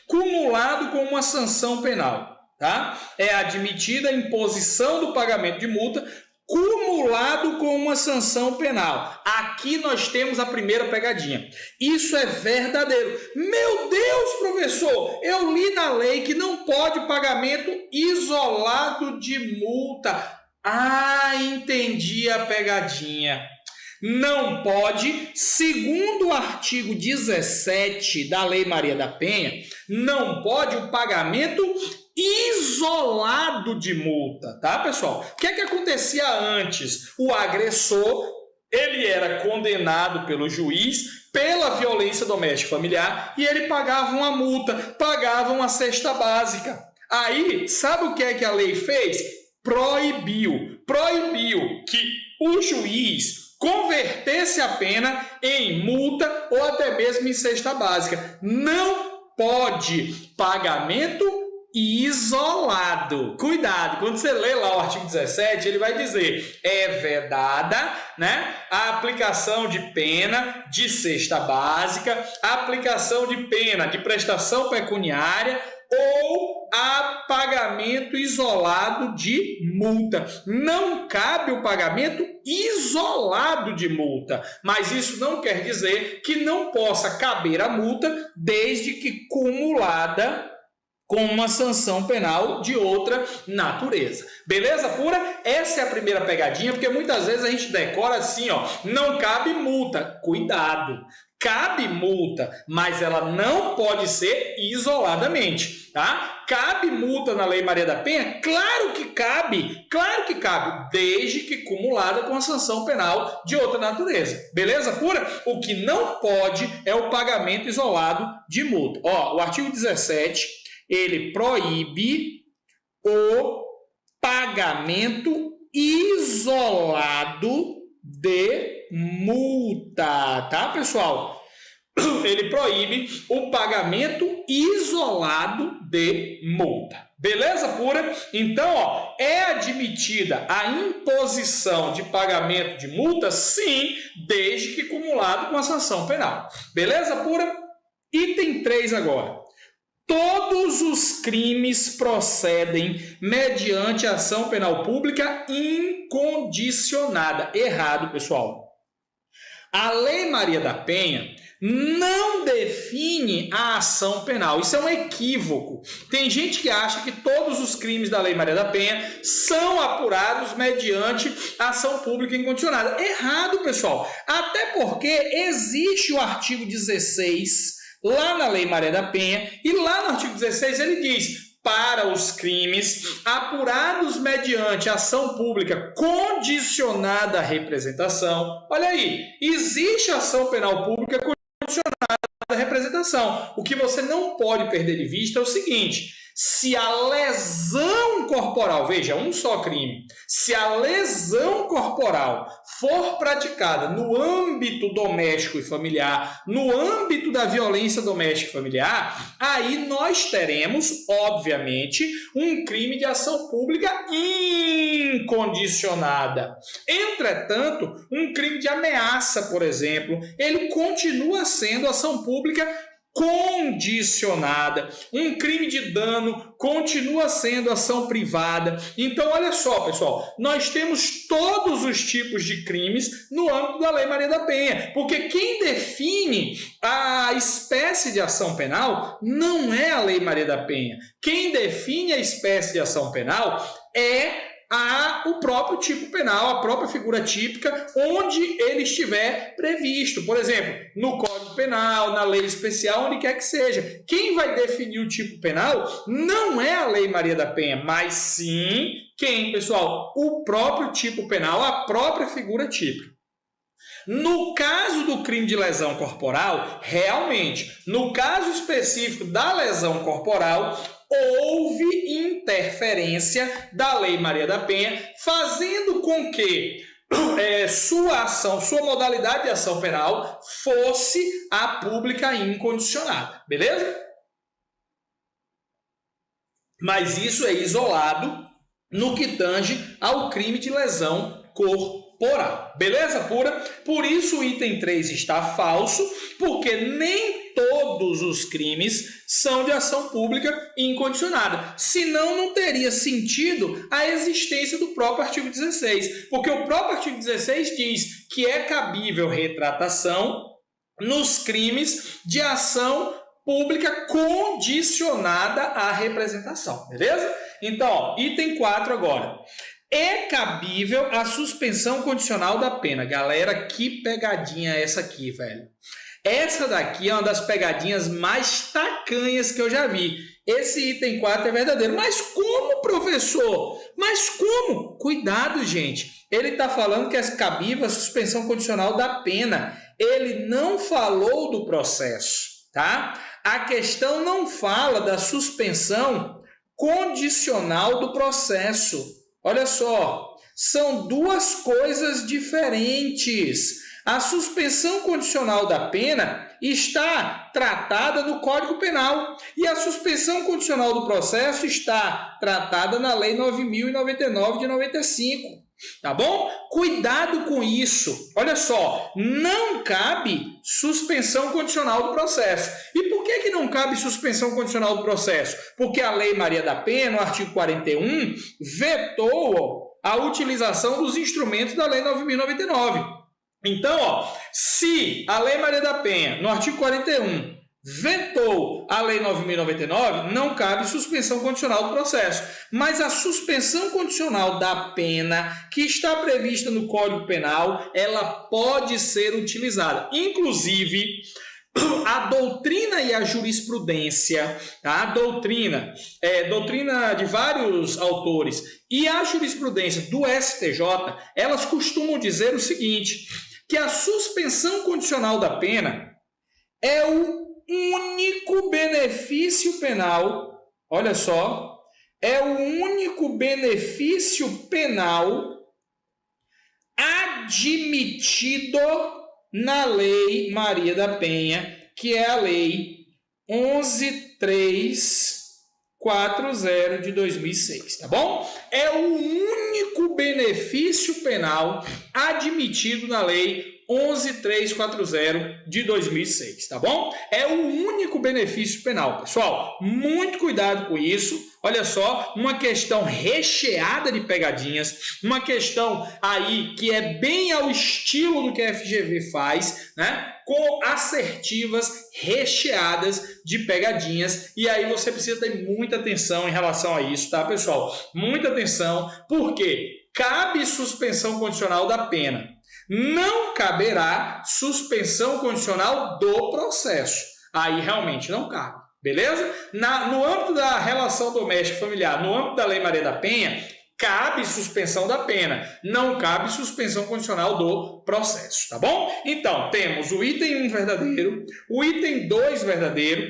Speaker 1: cumulado com uma sanção penal, tá? É admitida a imposição do pagamento de multa cumulado com uma sanção penal. Aqui nós temos a primeira pegadinha. Isso é verdadeiro. Meu Deus, professor, eu li na lei que não pode pagamento isolado de multa. Ah, entendi a pegadinha. Não pode, segundo o artigo 17 da Lei Maria da Penha, não pode o pagamento isolado de multa, tá, pessoal? O que é que acontecia antes? O agressor, ele era condenado pelo juiz pela violência doméstica familiar e ele pagava uma multa, pagava uma cesta básica. Aí, sabe o que é que a lei fez? Proibiu que o juiz convertesse a pena em multa ou até mesmo em cesta básica. Não pode pagamento isolado. Cuidado, quando você lê lá o artigo 17, ele vai dizer: é vedada, né, a aplicação de pena de cesta básica, a aplicação de pena de prestação pecuniária ou a pagamento isolado de multa. Não cabe o pagamento isolado de multa, mas isso não quer dizer que não possa caber a multa desde que cumulada com uma sanção penal de outra natureza. Beleza pura? Essa é a primeira pegadinha, porque muitas vezes a gente decora assim, ó, não cabe multa. Cuidado! Cabe multa, mas ela não pode ser isoladamente, tá? Cabe multa na Lei Maria da Penha? Claro que cabe, desde que cumulada com a sanção penal de outra natureza. Beleza pura? O que não pode é o pagamento isolado de multa. Ó, o artigo 17, ele proíbe o pagamento isolado de multa, tá, pessoal? Ele proíbe o pagamento isolado de multa. Beleza pura? Então, ó, é admitida a imposição de pagamento de multa, sim, desde que cumulado com a sanção penal. Beleza pura? Item 3 agora. Todos os crimes procedem mediante ação penal pública incondicionada. Errado, pessoal. A Lei Maria da Penha não define a ação penal. Isso é um equívoco. Tem gente que acha que todos os crimes da Lei Maria da Penha são apurados mediante ação pública incondicionada. Errado, pessoal. Até porque existe o artigo 16 lá na Lei Maria da Penha, e lá no artigo 16 ele diz: para os crimes apurados mediante ação pública condicionada à representação. Olha aí, existe ação penal pública condicionada à representação. O que você não pode perder de vista é o seguinte: se a lesão corporal, veja, um só crime, se a lesão corporal for praticada no âmbito doméstico e familiar, no âmbito da violência doméstica e familiar, aí nós teremos, obviamente, um crime de ação pública incondicionada. Entretanto, um crime de ameaça, por exemplo, ele continua sendo ação pública condicionada. Um crime de dano continua sendo ação privada. Então, olha só, pessoal, nós temos todos os tipos de crimes no âmbito da Lei Maria da Penha, porque quem define a espécie de ação penal não é a Lei Maria da Penha. Quem define a espécie de ação penal é o próprio tipo penal, a própria figura típica, onde ele estiver previsto. Por exemplo, no Código Penal, na lei especial, onde quer que seja. Quem vai definir o tipo penal não é a Lei Maria da Penha, mas sim quem, pessoal? O próprio tipo penal, a própria figura típica. No caso do crime de lesão corporal, realmente, no caso específico da lesão corporal, houve interferência da Lei Maria da Penha, fazendo com que sua ação, sua modalidade de ação penal fosse a pública incondicionada, beleza? Mas isso é isolado no que tange ao crime de lesão corporal, beleza pura? Por isso o item 3 está falso, porque nem todos os crimes são de ação pública incondicionada. Senão, não teria sentido a existência do próprio artigo 16, porque o próprio artigo 16 diz que é cabível retratação nos crimes de ação pública condicionada à representação, beleza? Então, item 4 agora. É cabível a suspensão condicional da pena. Galera, que pegadinha é essa aqui, velho? Essa daqui é uma das pegadinhas mais tacanhas que eu já vi. Esse item 4 é verdadeiro. Mas como, professor? Mas como? Cuidado, gente. Ele está falando que é cabível a suspensão condicional da pena. Ele não falou do processo, tá? A questão não fala da suspensão condicional do processo. Olha só, são duas coisas diferentes. A suspensão condicional da pena está tratada no Código Penal e a suspensão condicional do processo está tratada na Lei 9.099 de 95. Tá bom? Cuidado com isso. Olha só, não cabe suspensão condicional do processo. E por que não cabe suspensão condicional do processo? Porque a Lei Maria da Penha, no artigo 41, vetou a utilização dos instrumentos da Lei 9.099. Então, se a Lei Maria da Penha, no artigo 41, vetou a Lei 9.099, não cabe suspensão condicional do processo. Mas a suspensão condicional da pena, que está prevista no Código Penal, ela pode ser utilizada. Inclusive, a doutrina e a jurisprudência, tá? doutrina de vários autores e a jurisprudência do STJ, elas costumam dizer o seguinte, que a suspensão condicional da pena é o único benefício penal, olha só, é o único benefício penal admitido na Lei Maria da Penha, que é a Lei 11.340 de 2006, tá bom? É o único benefício penal admitido na Lei 11.340 de 2006, tá bom? É o único benefício penal, pessoal. Muito cuidado com isso. Olha só, uma questão recheada de pegadinhas, uma questão aí que é bem ao estilo do que a FGV faz, né? Com assertivas recheadas de pegadinhas. E aí você precisa ter muita atenção em relação a isso, tá, pessoal? Muita atenção, porque cabe suspensão condicional da pena. Não caberá suspensão condicional do processo. Aí realmente não cabe, beleza? No âmbito da relação doméstica e familiar, no âmbito da Lei Maria da Penha, cabe suspensão da pena, não cabe suspensão condicional do processo, tá bom? Então, temos o item 1 verdadeiro, o item 2 verdadeiro,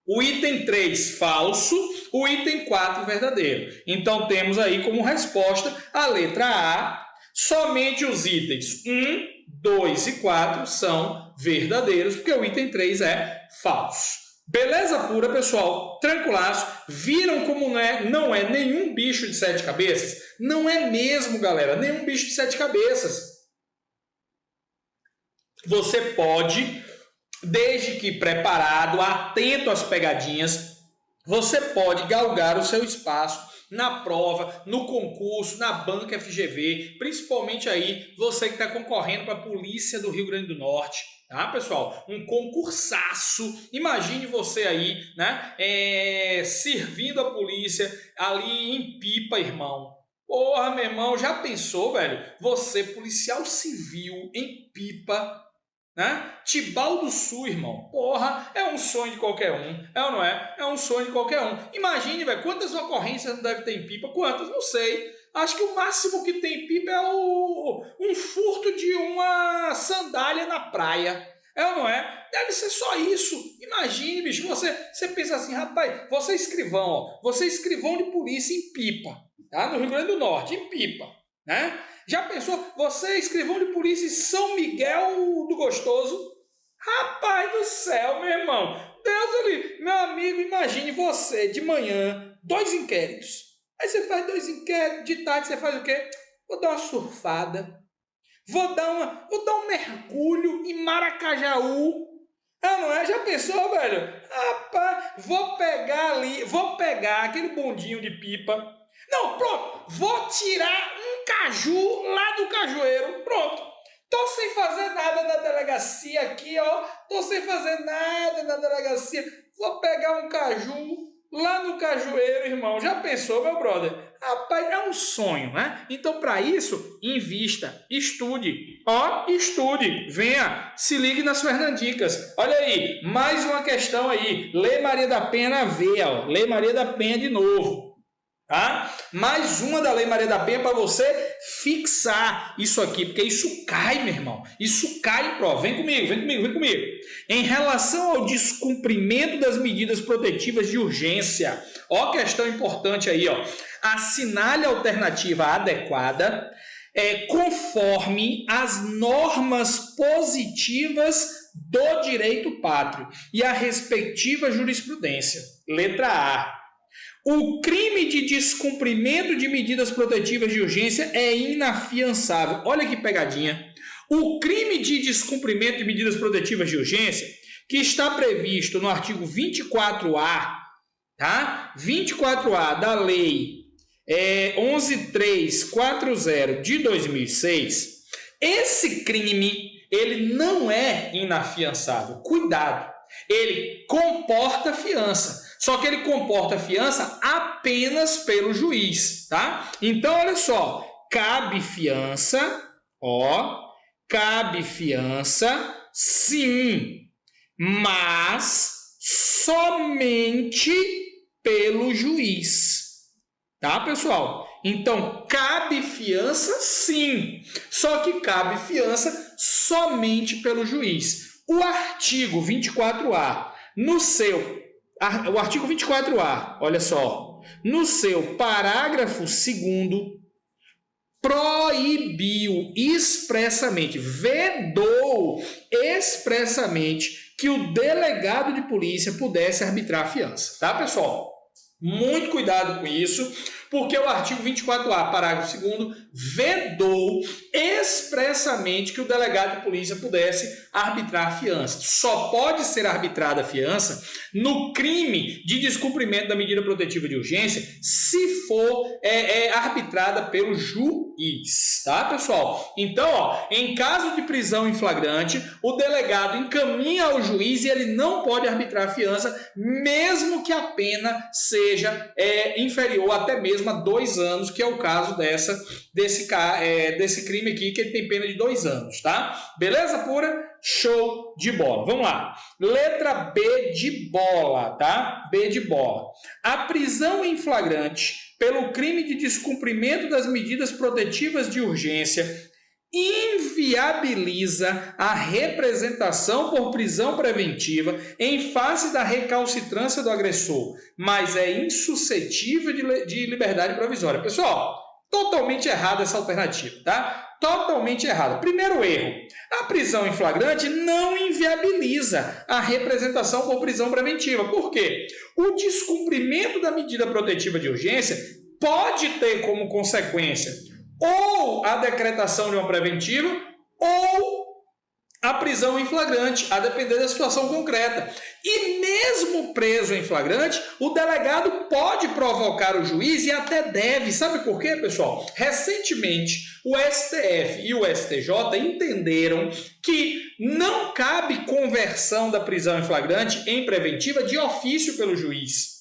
Speaker 1: o item 3 falso, o item 4 verdadeiro. Então, temos aí como resposta a letra A. Somente os itens 1, 2 e 4 são verdadeiros, porque o item 3 é falso. Beleza pura, pessoal? Tranquilaço. Viram como não é nenhum bicho de 7 cabeças? Não é mesmo, galera. Nenhum bicho de 7 cabeças. Você pode, desde que preparado, atento às pegadinhas, você pode galgar o seu espaço na prova, no concurso, na banca FGV, principalmente aí você que está concorrendo para a Polícia do Rio Grande do Norte, tá, pessoal? Um concursaço. Imagine você aí, né, servindo a polícia ali em Pipa, irmão. Porra, meu irmão, já pensou, velho? Você, policial civil em Pipa, né? Tibau do Sul, irmão. Porra, é um sonho de qualquer um. É ou não é? É um sonho de qualquer um. Imagine, velho, quantas ocorrências não deve ter em Pipa? Quantas? Não sei. Acho que o máximo que tem em Pipa é um furto de uma sandália na praia. É ou não é? Deve ser só isso. Imagine, bicho, você pensa assim, rapaz, você é escrivão, ó. Você é escrivão de polícia em Pipa, tá? No Rio Grande do Norte, em Pipa, né? Já pensou? Você é escrivão de polícia em São Miguel do Gostoso? Rapaz do céu, meu irmão. Deus ali. Meu amigo, imagine você de manhã, 2 inquéritos. Aí você faz 2 inquéritos, de tarde você faz o quê? Vou dar uma surfada. Vou dar um mergulho em Maracajaú. Ah, não é? Já pensou, velho? Rapaz, vou pegar aquele bondinho de Pipa. Não, pronto, vou tirar um caju lá do cajueiro, pronto. Tô sem fazer nada na delegacia aqui, ó. Tô sem fazer nada na delegacia. Vou pegar um caju lá no cajueiro, irmão. Já pensou, meu brother? Rapaz, é um sonho, né? Então, para isso, invista, estude. Ó, estude. Venha, se ligue nas Fernandicas. Olha aí, mais uma questão aí. Lei Maria da Penha na veia, ó. Lei Maria da Penha de novo. Tá? Mais uma da Lei Maria da Penha para você fixar isso aqui, porque isso cai, meu irmão. Isso cai em prova. Vem comigo. Em relação ao descumprimento das medidas protetivas de urgência, ó, questão importante aí, ó. Assinale a alternativa adequada conforme as normas positivas do direito pátrio e a respectiva jurisprudência. Letra A. O crime de descumprimento de medidas protetivas de urgência é inafiançável. Olha que pegadinha. O crime de descumprimento de medidas protetivas de urgência, que está previsto no artigo 24A, tá? 24A da Lei 11.340 de 2006, esse crime, ele não é inafiançável. Cuidado, ele comporta fiança. Só que ele comporta fiança apenas pelo juiz, tá? Então, olha só, cabe fiança, sim, mas somente pelo juiz, tá, pessoal? Então, cabe fiança, sim, só que cabe fiança somente pelo juiz. O artigo 24A, o artigo 24A, olha só, no seu parágrafo 2º, proibiu expressamente, vedou expressamente que o delegado de polícia pudesse arbitrar a fiança, tá, pessoal? Muito cuidado com isso, porque o artigo 24A, parágrafo 2º, vedou expressamente que o delegado de polícia pudesse arbitrar a fiança. Só pode ser arbitrada a fiança no crime de descumprimento da medida protetiva de urgência se for arbitrada pelo juiz, tá, pessoal? Então, ó, em caso de prisão em flagrante, o delegado encaminha ao juiz e ele não pode arbitrar a fiança, mesmo que a pena seja inferior até mesmo a 2 anos, que é o caso desse crime aqui, que ele tem pena de 2 anos, tá? Beleza pura? Show de bola. Vamos lá. Letra B de bola, tá? B de bola. A prisão em flagrante pelo crime de descumprimento das medidas protetivas de urgência inviabiliza a representação por prisão preventiva em face da recalcitrância do agressor, mas é insuscetível de liberdade provisória. Pessoal, Totalmente errada essa alternativa, tá? Totalmente errada. Primeiro erro, a prisão em flagrante não inviabiliza a representação por prisão preventiva. Por quê? O descumprimento da medida protetiva de urgência pode ter como consequência ou a decretação de uma preventiva ou a prisão em flagrante, a depender da situação concreta. E mesmo preso em flagrante, o delegado pode provocar o juiz e até deve. Sabe por quê, pessoal? Recentemente, o STF e o STJ entenderam que não cabe conversão da prisão em flagrante em preventiva de ofício pelo juiz.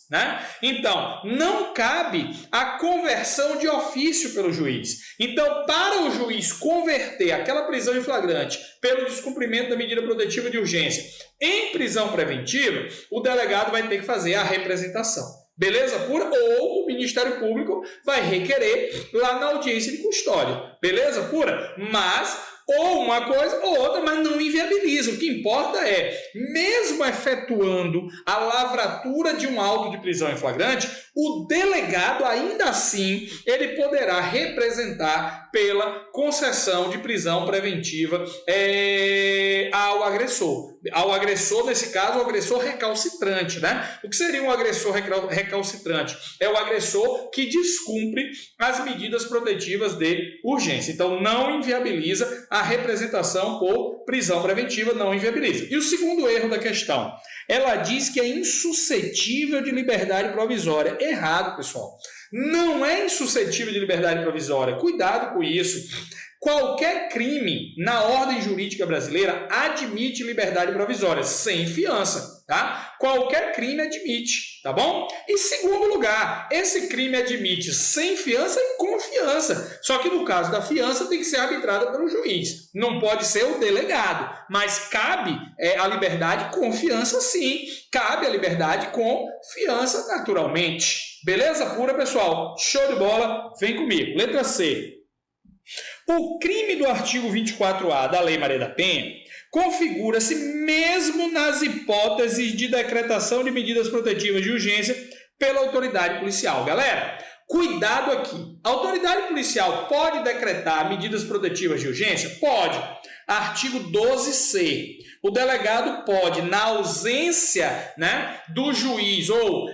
Speaker 1: Então, não cabe a conversão de ofício pelo juiz. Então, para o juiz converter aquela prisão em flagrante pelo descumprimento da medida protetiva de urgência em prisão preventiva, o delegado vai ter que fazer a representação. Beleza pura? Ou o Ministério Público vai requerer lá na audiência de custódia. Beleza pura? Mas ou uma coisa ou outra, mas não inviabiliza. O que importa é, mesmo efetuando a lavratura de um auto de prisão em flagrante, o delegado, ainda assim, ele poderá representar pela concessão de prisão preventiva ao agressor. Ao agressor, nesse caso, o agressor recalcitrante, O que seria um agressor recalcitrante? É o agressor que descumpre as medidas protetivas de urgência. Então, não inviabiliza a representação por prisão preventiva, não inviabiliza. E o segundo erro da questão, ela diz que é insuscetível de liberdade provisória. Errado, pessoal. Não é insuscetível de liberdade provisória. Cuidado com isso. Qualquer crime na ordem jurídica brasileira admite liberdade provisória, sem fiança, tá? Qualquer crime admite, tá bom? Em segundo lugar, esse crime admite sem fiança e com fiança. Só que no caso da fiança tem que ser arbitrada pelo juiz. Não pode ser o delegado, mas cabe a liberdade com fiança sim. Cabe a liberdade com fiança naturalmente. Beleza pura, pessoal? Show de bola? Vem comigo. Letra C. O crime do artigo 24A da Lei Maria da Penha configura-se mesmo nas hipóteses de decretação de medidas protetivas de urgência pela autoridade policial. Galera, cuidado aqui. A autoridade policial pode decretar medidas protetivas de urgência? Pode. Artigo 12C. O delegado pode, na ausência do juiz ou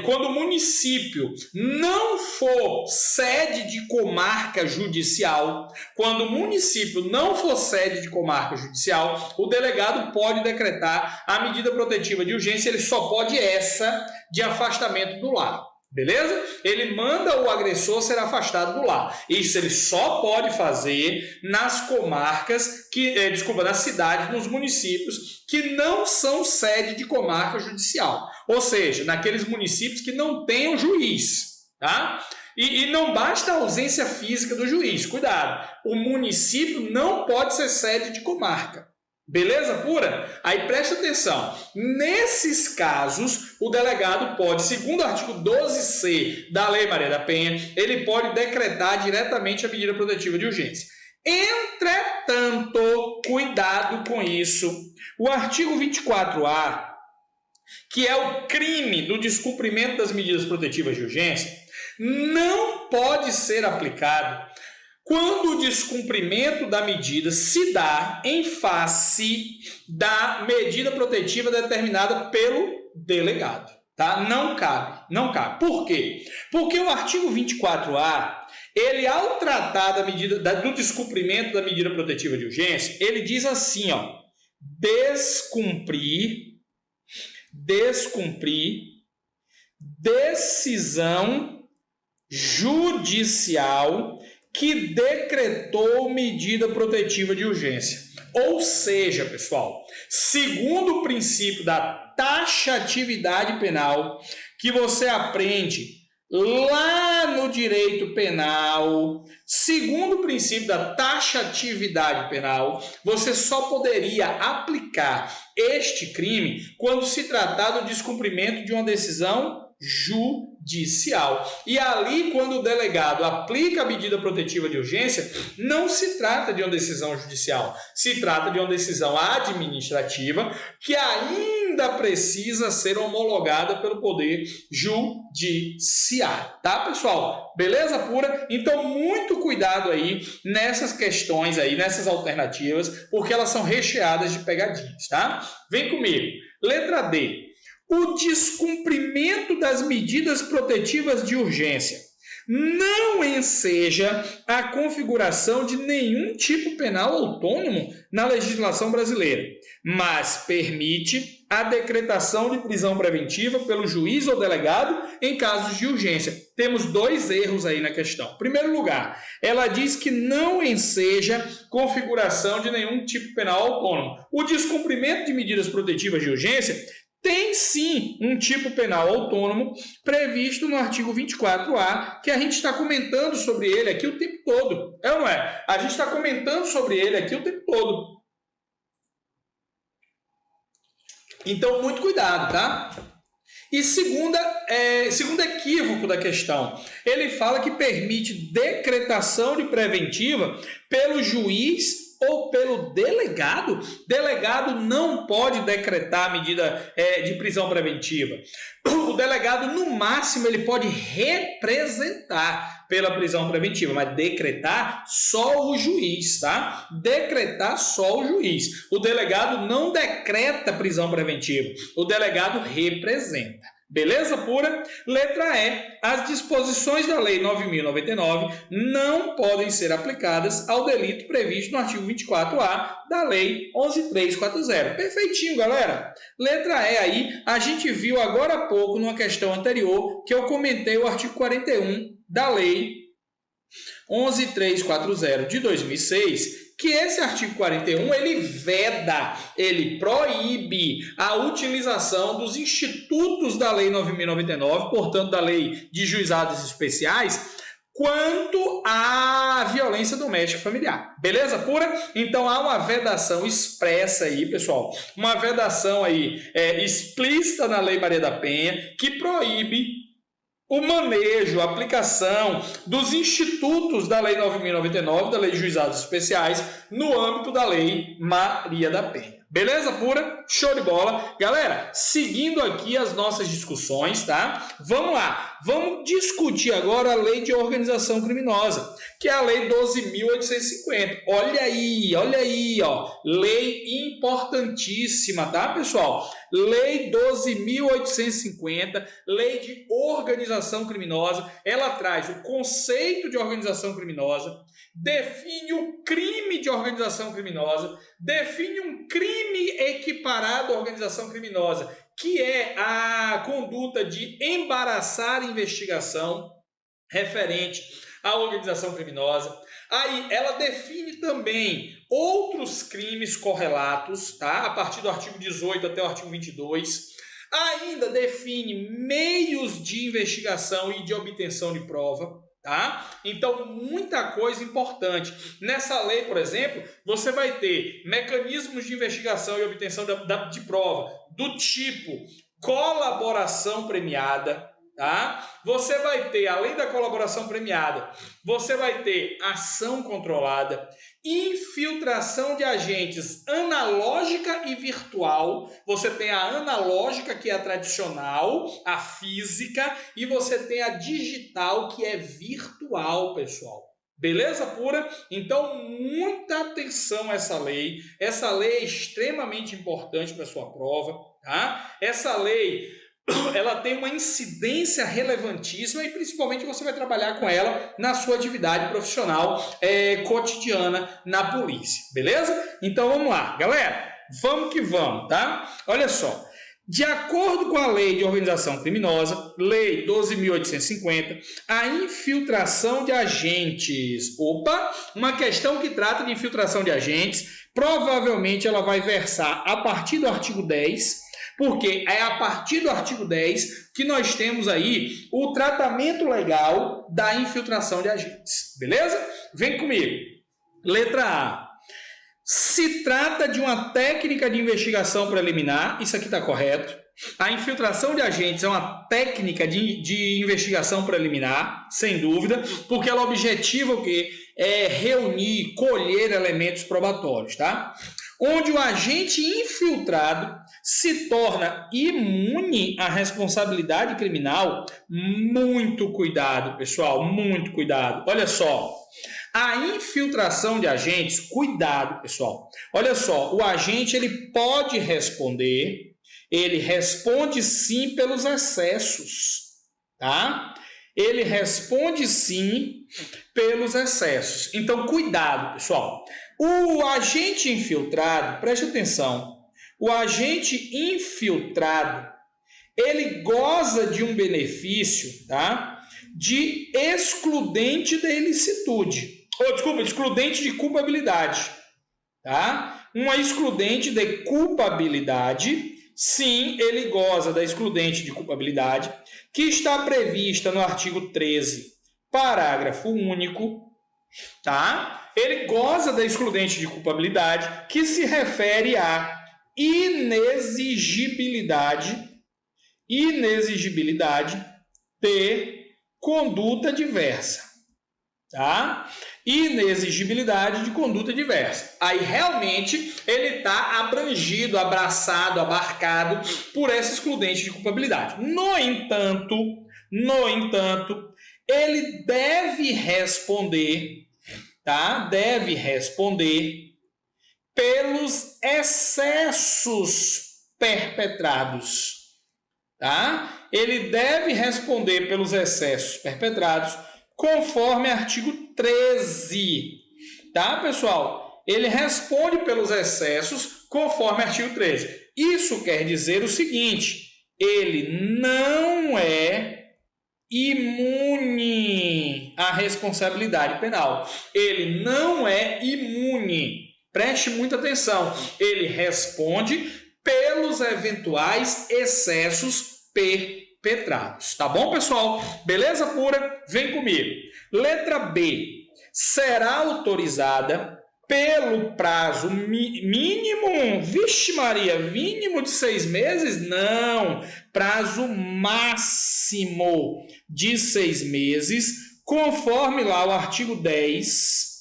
Speaker 1: quando o município não for sede de comarca judicial, quando o município não for sede de comarca judicial, o delegado pode decretar a medida protetiva de urgência, ele só pode essa de afastamento do lar. Beleza? Ele manda o agressor ser afastado do lar. Isso ele só pode fazer nas comarcas, nas cidades, nos municípios que não são sede de comarca judicial. Ou seja, naqueles municípios que não têm o juiz, tá? E não basta a ausência física do juiz. Cuidado, o município não pode ser sede de comarca. Beleza pura? Aí presta atenção. Nesses casos, o delegado pode, segundo o artigo 12C da Lei Maria da Penha, ele pode decretar diretamente a medida protetiva de urgência. Entretanto, cuidado com isso. O artigo 24A, que é o crime do descumprimento das medidas protetivas de urgência, não pode ser aplicado quando o descumprimento da medida se dá em face da medida protetiva determinada pelo delegado. Tá? Não cabe. Por quê? Porque o artigo 24A, ele ao tratar do descumprimento da medida protetiva de urgência, ele diz assim, descumprir decisão judicial que decretou medida protetiva de urgência. Ou seja, pessoal, segundo o princípio da taxatividade penal, que você aprende lá no direito penal, segundo o princípio da taxatividade penal, você só poderia aplicar este crime quando se tratar do descumprimento de uma decisão judicial. E ali, quando o delegado aplica a medida protetiva de urgência, não se trata de uma decisão judicial, se trata de uma decisão administrativa que ainda precisa ser homologada pelo Poder Judiciário, tá, pessoal? Beleza pura? Então, muito cuidado aí nessas questões aí, nessas alternativas, porque elas são recheadas de pegadinhas, tá? Vem comigo. Letra D. O descumprimento das medidas protetivas de urgência não enseja a configuração de nenhum tipo penal autônomo na legislação brasileira, mas permite a decretação de prisão preventiva pelo juiz ou delegado em casos de urgência. Temos dois erros aí na questão. Em primeiro lugar, ela diz que não enseja configuração de nenhum tipo penal autônomo. O descumprimento de medidas protetivas de urgência tem sim um tipo penal autônomo previsto no artigo 24A, que a gente está comentando sobre ele aqui o tempo todo. É ou não é? A gente está comentando sobre ele aqui o tempo todo. Então, muito cuidado, tá? E segundo equívoco da questão, ele fala que permite decretação de preventiva pelo juiz ou pelo delegado. Delegado não pode decretar medida de prisão preventiva. O delegado, no máximo, ele pode representar pela prisão preventiva, mas decretar só o juiz, tá? Decretar só o juiz. O delegado não decreta prisão preventiva, o delegado representa. Beleza pura? Letra E. As disposições da Lei 9.099 não podem ser aplicadas ao delito previsto no artigo 24A da Lei 11.340. Perfeitinho, galera. Letra E aí, a gente viu agora há pouco, numa questão anterior, que eu comentei o artigo 41 da Lei 11.340 de 2006, que esse artigo 41, ele veda, ele proíbe a utilização dos institutos da Lei 9.099, portanto, da Lei de Juizados Especiais, quanto à violência doméstica familiar. Beleza pura? Então, há uma vedação expressa aí, pessoal, uma vedação aí explícita na Lei Maria da Penha, que proíbe o manejo, a aplicação dos institutos da Lei 9.099, da Lei de Juizados Especiais, no âmbito da Lei Maria da Penha. Beleza pura? Show de bola. Galera, seguindo aqui as nossas discussões, tá? Vamos lá. Vamos discutir agora a Lei de Organização Criminosa, que é a Lei 12.850. Olha aí, ó. Lei importantíssima, tá, pessoal? Lei 12.850, Lei de Organização Criminosa. Ela traz o conceito de organização criminosa, define o crime de organização criminosa, define um crime equiparado à organização criminosa, que é a conduta de embaraçar a investigação referente à organização criminosa. Aí ela define também outros crimes correlatos, tá? A partir do artigo 18 até o artigo 22. Ainda define meios de investigação e de obtenção de prova. Tá? Então, muita coisa importante. Nessa lei, por exemplo, você vai ter mecanismos de investigação e obtenção de prova do tipo colaboração premiada. Tá? Você vai ter, além da colaboração premiada, você vai ter ação controlada, infiltração de agentes analógica e virtual. Você tem a analógica, que é a tradicional, a física, e você tem a digital, que é virtual, pessoal. Beleza pura? Então, muita atenção a essa lei. Essa lei é extremamente importante para a sua prova. Tá? Essa lei, ela tem uma incidência relevantíssima e principalmente você vai trabalhar com ela na sua atividade profissional cotidiana na polícia, beleza? Então vamos lá, galera, vamos que vamos, tá? Olha só, de acordo com a Lei de Organização Criminosa, Lei 12.850, a infiltração de agentes, uma questão que trata de infiltração de agentes, provavelmente ela vai versar a partir do artigo 10, porque é a partir do artigo 10 que nós temos aí o tratamento legal da infiltração de agentes. Beleza? Vem comigo. Letra A. Se trata de uma técnica de investigação preliminar, isso aqui está correto. A infiltração de agentes é uma técnica de investigação preliminar, sem dúvida, porque ela objetiva o quê? É reunir, colher elementos probatórios, tá? Onde o agente infiltrado se torna imune à responsabilidade criminal. Muito cuidado, pessoal, muito cuidado. Olha só, a infiltração de agentes, cuidado, pessoal. Olha só, o agente ele pode responder, ele responde sim pelos excessos, tá? Ele responde sim pelos excessos. Então, cuidado, pessoal. O agente infiltrado, preste atenção, o agente infiltrado, ele goza de um benefício, tá? De excludente da ilicitude, excludente de culpabilidade, tá? Uma excludente de culpabilidade, sim, ele goza da excludente de culpabilidade, que está prevista no artigo 13, parágrafo único, tá? Ele goza da excludente de culpabilidade, que se refere à inexigibilidade de conduta diversa, tá? Inexigibilidade de conduta diversa. Aí realmente ele está abrangido, abraçado, abarcado por essa excludente de culpabilidade. No entanto, ele deve responder, tá? Deve responder pelos excessos perpetrados, tá? Ele deve responder pelos excessos perpetrados conforme artigo 13, tá, pessoal? Ele responde pelos excessos conforme artigo 13. Isso quer dizer o seguinte, ele não é imune à responsabilidade penal. Ele não é imune. Preste muita atenção. Ele responde pelos eventuais excessos perpetrados. Tá bom, pessoal? Beleza pura? Vem comigo. Letra B. Será autorizada pelo prazo mínimo, vixe Maria, mínimo de 6 meses? Não, prazo máximo de 6 meses, conforme lá o artigo 10,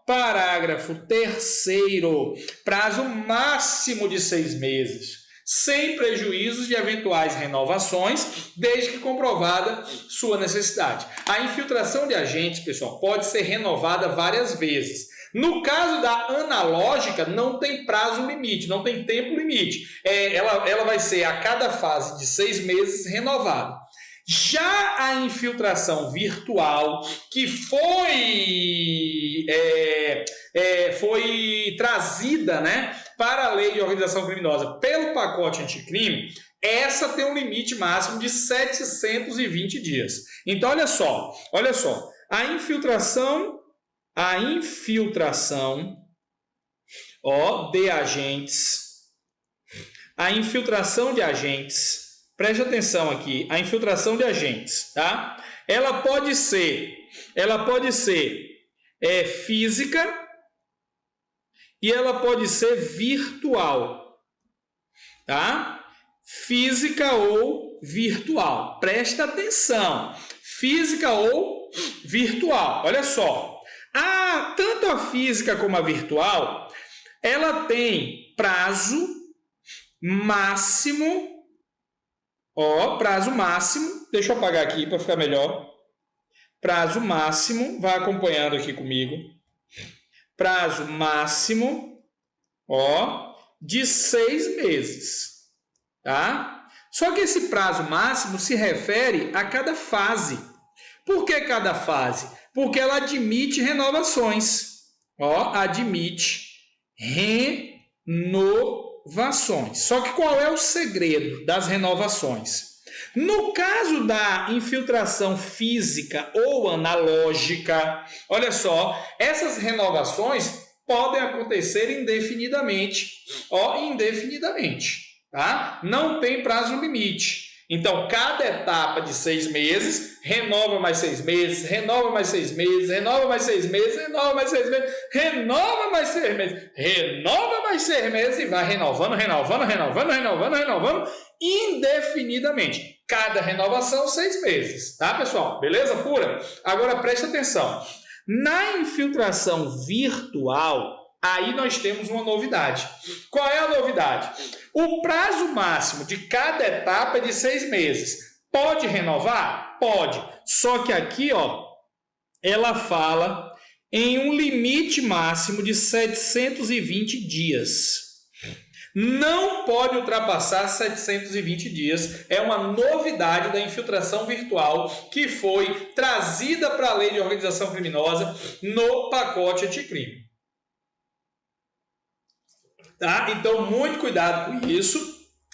Speaker 1: parágrafo 3º, prazo máximo de 6 meses, sem prejuízos de eventuais renovações, desde que comprovada sua necessidade. A infiltração de agentes, pessoal, pode ser renovada várias vezes. No caso da analógica, não tem prazo limite, não tem tempo limite. Ela vai ser a cada fase de 6 meses renovada. Já a infiltração virtual, que foi trazida, né, para a lei de organização criminosa pelo pacote anticrime, essa tem um limite máximo de 720 dias. Então, olha só, a infiltração de agentes, preste atenção aqui, a infiltração de agentes, tá? Ela pode ser física e ela pode ser virtual, tá? Física ou virtual. Presta atenção, física ou virtual. Olha só. Tanto a física como a virtual, ela tem prazo máximo, deixa eu apagar aqui para ficar melhor, prazo máximo, vai acompanhando aqui comigo, prazo máximo, de 6 meses, tá? Só que esse prazo máximo se refere a cada fase. Por que cada fase? Porque ela admite renovações. Admite renovações. Só que qual é o segredo das renovações? No caso da infiltração física ou analógica, olha só, essas renovações podem acontecer indefinidamente. Indefinidamente, tá? Não tem prazo limite. Então, cada etapa de 6 meses, renova mais 6 meses, renova mais 6 meses, renova mais 6 meses, renova mais 6 meses, renova mais 6 meses, renova mais 6 meses e vai renovando, indefinidamente. Cada renovação, 6 meses, tá, pessoal? Beleza pura? Agora, preste atenção. Na infiltração virtual, aí nós temos uma novidade. Qual é a novidade? O prazo máximo de cada etapa é de 6 meses. Pode renovar? Pode. Só que aqui, ó, ela fala em um limite máximo de 720 dias. Não pode ultrapassar 720 dias. É uma novidade da infiltração virtual que foi trazida para a Lei de Organização Criminosa no pacote anticrime. Tá? Então, muito cuidado com isso.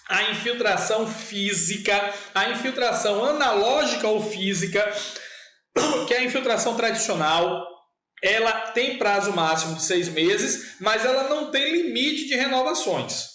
Speaker 1: A infiltração física, a infiltração analógica ou física, que é a infiltração tradicional, ela tem prazo máximo de 6 meses, mas ela não tem limite de renovações.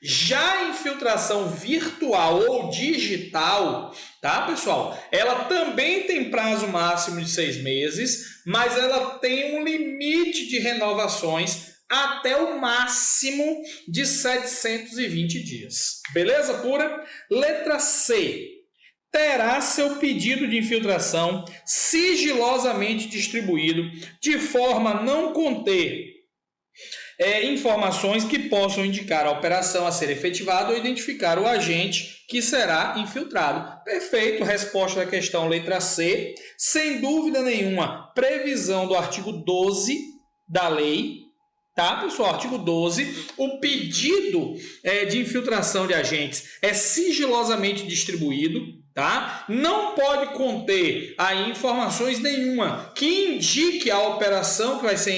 Speaker 1: Já a infiltração virtual ou digital, tá, pessoal? Ela também tem prazo máximo de 6 meses, mas ela tem um limite de renovações até o máximo de 720 dias. Beleza pura? Letra C. Terá seu pedido de infiltração sigilosamente distribuído de forma a não conter informações que possam indicar a operação a ser efetivada ou identificar o agente que será infiltrado. Perfeito, resposta da questão letra C. Sem dúvida nenhuma, previsão do artigo 12 da lei. Tá, pessoal? Artigo 12. O pedido de infiltração de agentes é sigilosamente distribuído, tá? Não pode conter aí informações nenhuma que indique a operação que vai ser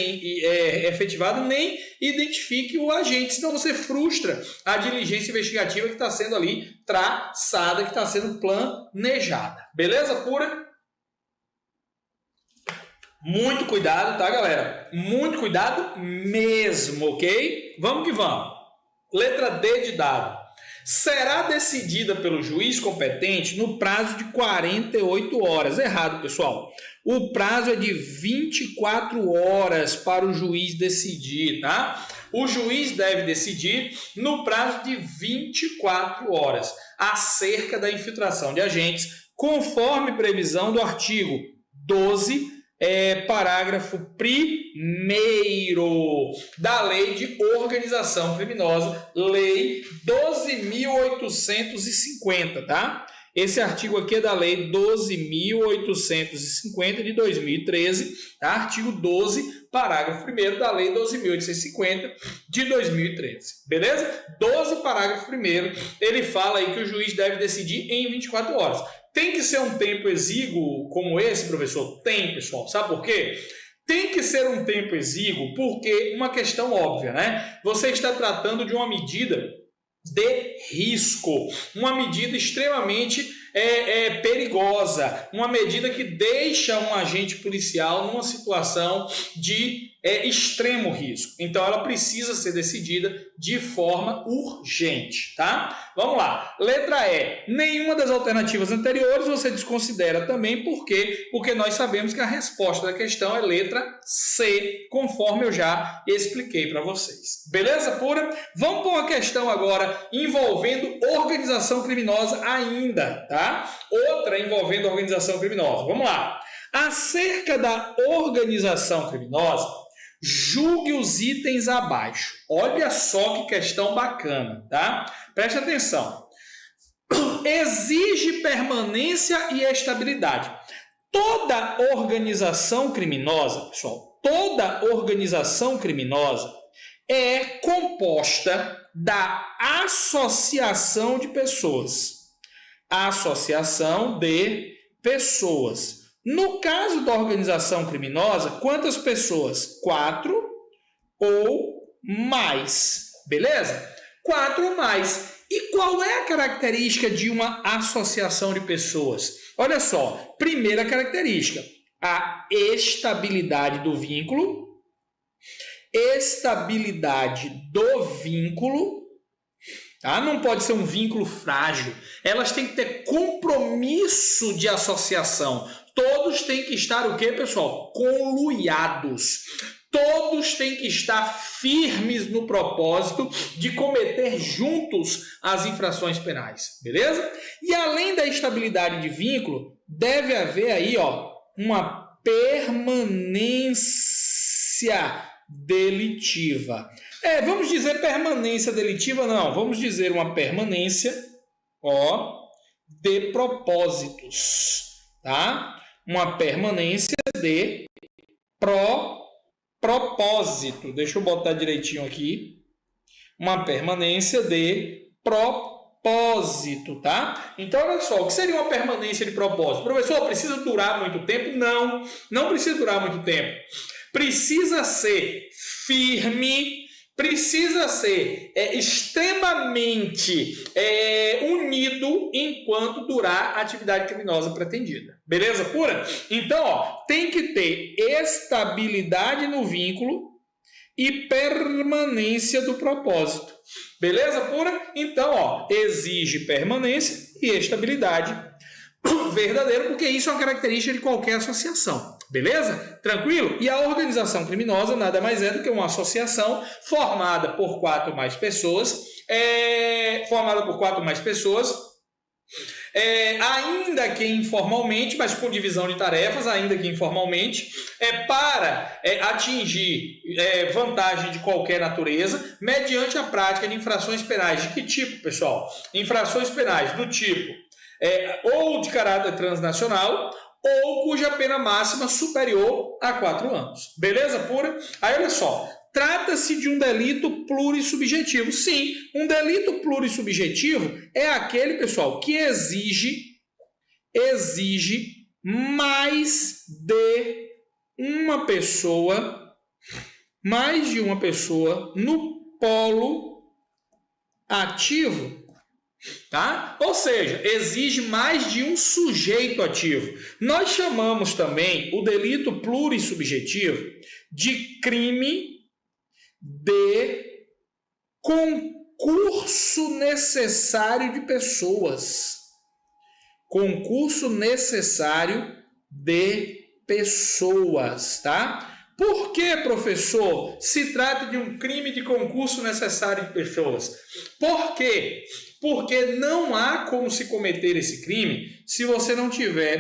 Speaker 1: efetivada, nem identifique o agente, senão você frustra a diligência investigativa que está sendo ali traçada, que está sendo planejada. Beleza pura? Muito cuidado, tá, galera? Muito cuidado mesmo, ok? Vamos que vamos. Letra D de dado. Será decidida pelo juiz competente no prazo de 48 horas. Errado, pessoal. O prazo é de 24 horas para o juiz decidir, tá? O juiz deve decidir no prazo de 24 horas acerca da infiltração de agentes, conforme previsão do artigo 12, parágrafo 1º da Lei de Organização Criminosa, Lei 12.850, tá? Esse artigo aqui é da Lei 12.850 de 2013, tá? Artigo 12, parágrafo 1º da Lei 12.850 de 2013, beleza? 12, parágrafo 1º, ele fala aí que o juiz deve decidir em 24 horas. Tem que ser um tempo exíguo como esse, professor? Tem, pessoal. Sabe por quê? Tem que ser um tempo exíguo porque uma questão óbvia, né? Você está tratando de uma medida de risco, uma medida extremamente perigosa, uma medida que deixa um agente policial numa situação de extremo risco. Então, ela precisa ser decidida de forma urgente, tá? Vamos lá. Letra E. Nenhuma das alternativas anteriores você desconsidera também, por quê? Porque nós sabemos que a resposta da questão é letra C, conforme eu já expliquei para vocês. Beleza pura? Vamos para uma questão agora envolvendo organização criminosa ainda, tá? Outra envolvendo organização criminosa. Vamos lá. Acerca da organização criminosa, julgue os itens abaixo. Olha só que questão bacana, tá? Preste atenção. Exige permanência e estabilidade. Toda organização criminosa, pessoal, toda organização criminosa é composta da associação de pessoas. Associação de pessoas. No caso da organização criminosa, quantas pessoas? 4 ou mais, beleza? 4 ou mais. E qual é a característica de uma associação de pessoas? Olha só, primeira característica, a estabilidade do vínculo. Estabilidade do vínculo. tá? Não pode ser um vínculo frágil. Elas têm que ter compromisso de associação. Todos têm que estar o quê, pessoal? Conluiados. Todos têm que estar firmes no propósito de cometer juntos as infrações penais, beleza? E além da estabilidade de vínculo, deve haver aí, uma permanência delitiva. Vamos dizer permanência delitiva? Não, vamos dizer uma permanência, de propósitos, tá? Uma permanência de propósito. Deixa eu botar direitinho aqui. Uma permanência de propósito, tá? Então, olha só, o que seria uma permanência de propósito? Professor, precisa durar muito tempo? Não, não precisa durar muito tempo. Precisa ser firme, precisa ser extremamente unido enquanto durar a atividade criminosa pretendida. Beleza pura? Então, tem que ter estabilidade no vínculo e permanência do propósito. Beleza pura? Então, exige permanência e estabilidade verdadeira, porque isso é uma característica de qualquer associação. Beleza? Tranquilo? E a organização criminosa nada mais é do que uma associação formada por 4 ou mais pessoas, ainda que informalmente, mas com divisão de tarefas, ainda que informalmente, para atingir vantagem de qualquer natureza, mediante a prática de infrações penais. De que tipo, pessoal? Infrações penais do tipo ou de caráter transnacional, ou cuja pena máxima superior a 4 anos. Beleza pura? Aí olha só, trata-se de um delito plurissubjetivo. Sim, um delito plurissubjetivo é aquele, pessoal, que exige mais de uma pessoa no polo ativo. Tá? Ou seja, exige mais de um sujeito ativo. Nós chamamos também o delito plurissubjetivo de crime de concurso necessário de pessoas. Concurso necessário de pessoas, tá? Por que, professor, se trata de um crime de concurso necessário de pessoas? Por quê? Porque não há como se cometer esse crime se você não tiver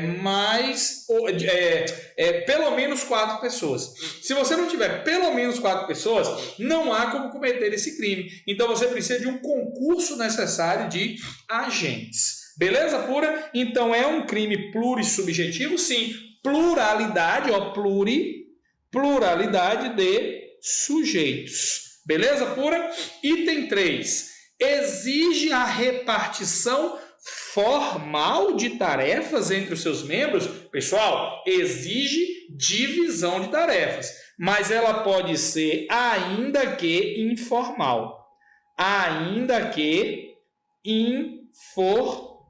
Speaker 1: pelo menos 4 pessoas. Se você não tiver pelo menos 4 pessoas, não há como cometer esse crime. Então você precisa de um concurso necessário de agentes. Beleza pura? Então é um crime plurissubjetivo, sim. Pluralidade, pluralidade de sujeitos. Beleza pura? Item 3. Exige a repartição formal de tarefas entre os seus membros. Pessoal, exige divisão de tarefas, mas ela pode ser ainda que informal. Ainda que informal,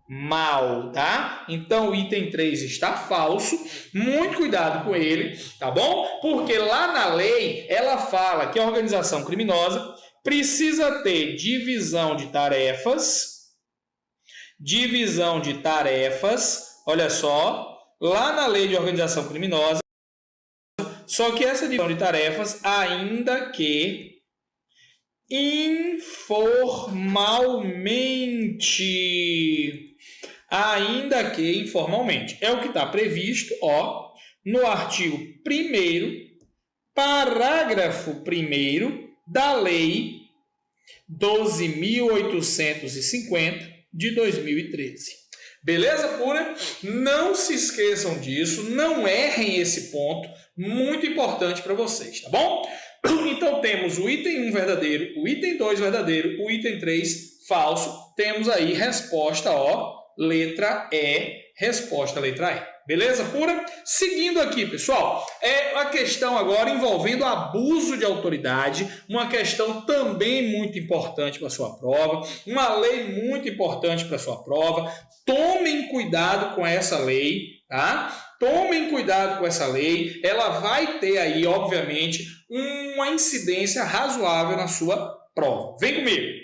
Speaker 1: tá? Então o item 3 está falso. Muito cuidado com ele, tá bom? Porque lá na lei ela fala que a organização criminosa precisa ter divisão de tarefas. Olha só, lá na lei de organização criminosa, só que essa divisão de tarefas, ainda que informalmente. É o que está previsto, no artigo 1º, parágrafo 1º da Lei 12.850 de 2013. Beleza pura? Não se esqueçam disso, não errem esse ponto, muito importante para vocês, tá bom? Então temos o item 1 verdadeiro, o item 2 verdadeiro, o item 3 falso. Temos aí resposta, letra E, resposta letra E. Beleza pura? Seguindo aqui, pessoal, a questão agora envolvendo abuso de autoridade, uma questão também muito importante para a sua prova, uma lei muito importante para a sua prova. Tomem cuidado com essa lei, tá? Tomem cuidado com essa lei, ela vai ter aí, obviamente, uma incidência razoável na sua prova. Vem comigo!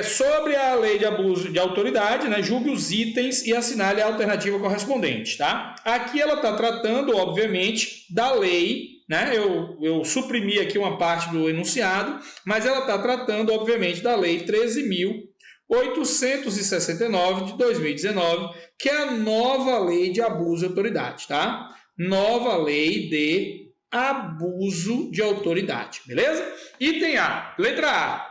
Speaker 1: Sobre a lei de abuso de autoridade, né, julgue os itens e assinale a alternativa correspondente, tá? Aqui ela está tratando, obviamente, da lei, né? Eu suprimi aqui uma parte do enunciado, mas ela está tratando, obviamente, da lei 13.869 de 2019, que é a nova lei de abuso de autoridade, tá? Nova lei de abuso de autoridade, beleza? Item A, letra A.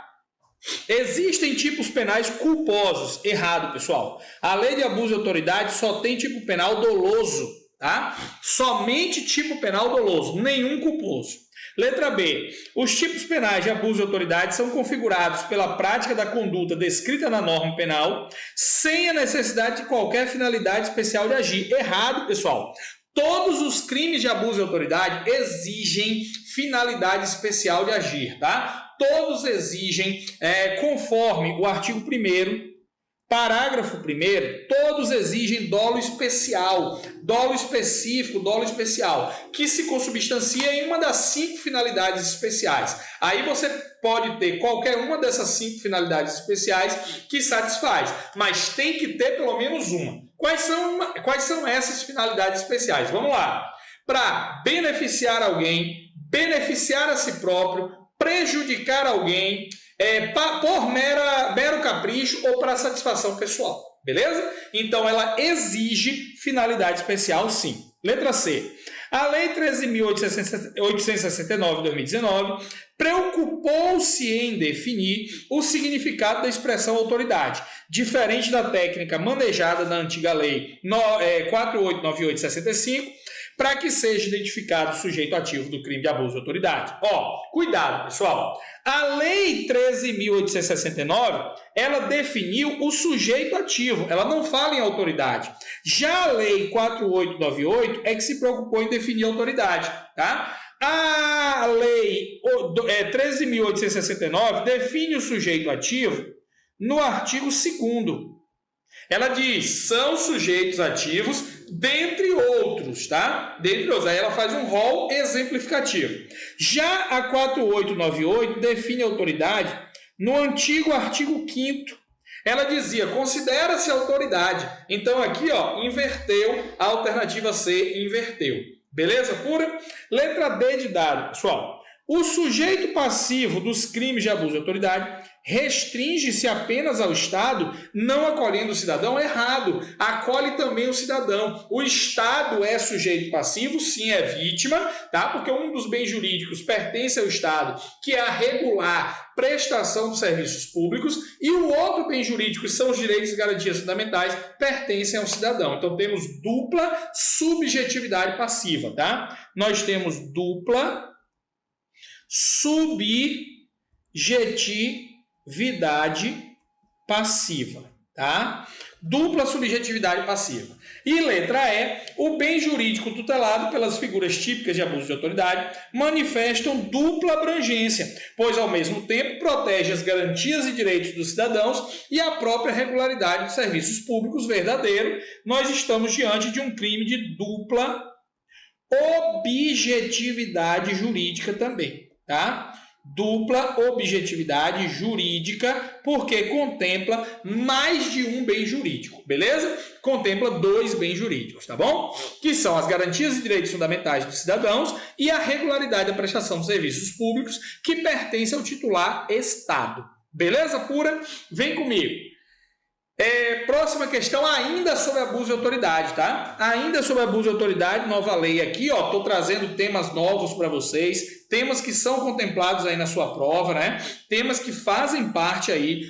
Speaker 1: Existem tipos penais culposos. Errado, pessoal. A lei de abuso de autoridade só tem tipo penal doloso, tá? Somente tipo penal doloso, nenhum culposo. Letra B. Os tipos penais de abuso de autoridade são configurados pela prática da conduta descrita na norma penal, sem a necessidade de qualquer finalidade especial de agir. Errado, pessoal. Todos os crimes de abuso de autoridade exigem finalidade especial de agir, tá? Todos exigem, conforme o artigo 1º, parágrafo 1º, todos exigem dolo especial, dolo específico, dolo especial, que se consubstancia em uma das 5 finalidades especiais. Aí você pode ter qualquer uma dessas 5 finalidades especiais que satisfaz, mas tem que ter pelo menos uma. Quais são essas finalidades especiais? Vamos lá. Para beneficiar alguém, beneficiar a si próprio, prejudicar alguém, por mero capricho ou para satisfação pessoal, beleza? Então, ela exige finalidade especial, sim. Letra C. A Lei 13.869 de 2019 preocupou-se em definir o significado da expressão autoridade, diferente da técnica manejada na antiga Lei 4898 de 65, para que seja identificado o sujeito ativo do crime de abuso de autoridade. Cuidado, pessoal. A Lei 13.869, ela definiu o sujeito ativo, ela não fala em autoridade. Já a Lei 4898 é que se preocupou em definir a autoridade, tá? A Lei 13.869 define o sujeito ativo no artigo 2º. Ela diz, são sujeitos ativos, dentre outros, tá? Dentre outros. Aí ela faz um rol exemplificativo. Já a 4898 define a autoridade no antigo artigo 5º. Ela dizia, considera-se autoridade. Então aqui, inverteu, a alternativa C inverteu. Beleza pura? Letra D de dado, pessoal. O sujeito passivo dos crimes de abuso de autoridade restringe-se apenas ao Estado, não acolhendo o cidadão? Errado. Acolhe também o cidadão. O Estado é sujeito passivo, sim, é vítima, tá? Porque um dos bens jurídicos pertence ao Estado, que é a regular prestação dos serviços públicos, e o outro bem jurídico, que são os direitos e garantias fundamentais, pertencem ao cidadão. Então, temos dupla subjetividade passiva, tá? Nós temos dupla subjetividade passiva, tá? Dupla subjetividade passiva. E letra E, o bem jurídico tutelado pelas figuras típicas de abuso de autoridade manifestam dupla abrangência, pois ao mesmo tempo protege as garantias e direitos dos cidadãos e a própria regularidade dos serviços públicos verdadeiro. Nós estamos diante de um crime de dupla objetividade jurídica também, tá? Dupla objetividade jurídica, porque contempla mais de um bem jurídico, beleza? Contempla 2 bens jurídicos, tá bom? Que são as garantias e direitos fundamentais dos cidadãos e a regularidade da prestação de serviços públicos que pertence ao titular Estado. Beleza pura? Vem comigo. Próxima questão, ainda sobre abuso de autoridade, tá? Ainda sobre abuso de autoridade, nova lei aqui, tô trazendo temas novos para vocês, temas que são contemplados aí na sua prova, né? Temas que fazem parte aí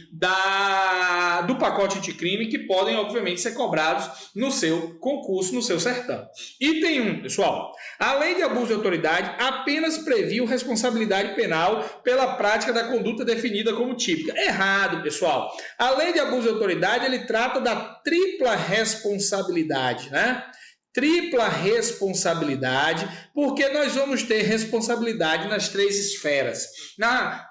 Speaker 1: do pacote anticrime, que podem, obviamente, ser cobrados no seu concurso, no seu certame. Item 1, pessoal. A lei de abuso de autoridade apenas previu responsabilidade penal pela prática da conduta definida como típica. Errado, pessoal. A lei de abuso de autoridade, ele trata da tripla responsabilidade, né? Tripla responsabilidade, porque nós vamos ter responsabilidade nas 3 esferas. Na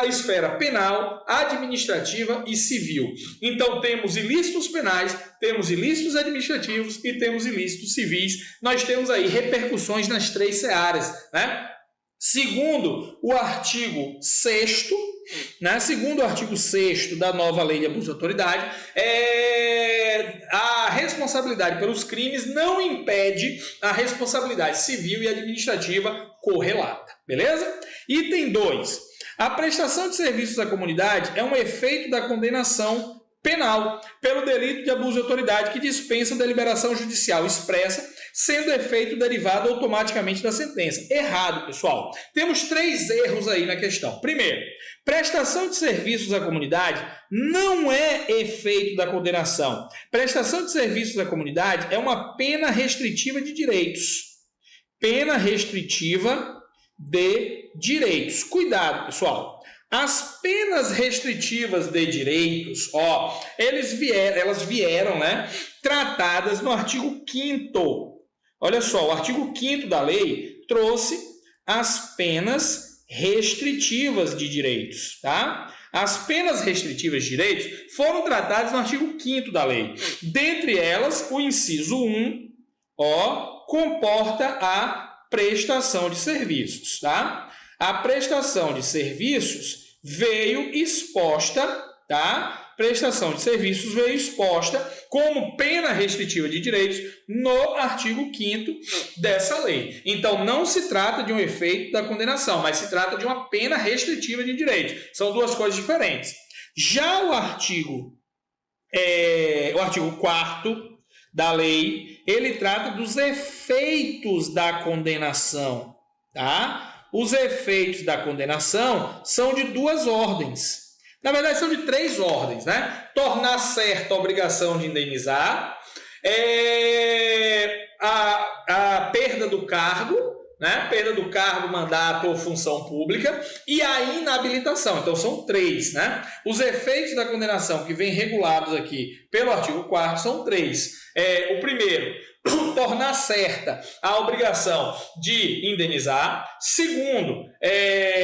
Speaker 1: esfera penal, administrativa e civil. Então, temos ilícitos penais, temos ilícitos administrativos e temos ilícitos civis. Nós temos aí repercussões nas 3 searas, né? Segundo o artigo 6º, né? Segundo o artigo 6º da nova lei de abuso de autoridade, a responsabilidade pelos crimes não impede a responsabilidade civil e administrativa correlata, beleza? Item 2. A prestação de serviços à comunidade é um efeito da condenação penal pelo delito de abuso de autoridade que dispensa deliberação judicial expressa, sendo efeito derivado automaticamente da sentença. Errado, pessoal. Temos 3 erros aí na questão. Primeiro, prestação de serviços à comunidade não é efeito da condenação. Prestação de serviços à comunidade é uma pena restritiva de direitos. Pena restritiva de direitos. Cuidado, pessoal. As penas restritivas de direitos, elas vieram, né, tratadas no artigo 5º. Olha só, o artigo 5º da lei trouxe as penas restritivas de direitos, tá? As penas restritivas de direitos foram tratadas no artigo 5º da lei. Dentre elas, o inciso 1, comporta a prestação de serviços, tá? A prestação de serviços veio exposta, tá? Prestação de serviços veio exposta como pena restritiva de direitos no artigo 5º dessa lei. Então, não se trata de um efeito da condenação, mas se trata de uma pena restritiva de direitos. São 2 coisas diferentes. Já o artigo 4º da lei, ele trata dos efeitos da condenação, tá? Os efeitos da condenação são de 2 ordens. Na verdade, são de 3 ordens, né? Tornar certa a obrigação de indenizar, a perda do cargo, né? Perda do cargo, mandato ou função pública e a inabilitação. Então, são 3, né? Os efeitos da condenação que vêm regulados aqui pelo artigo 4º são 3. O primeiro, tornar certa a obrigação de indenizar. Segundo,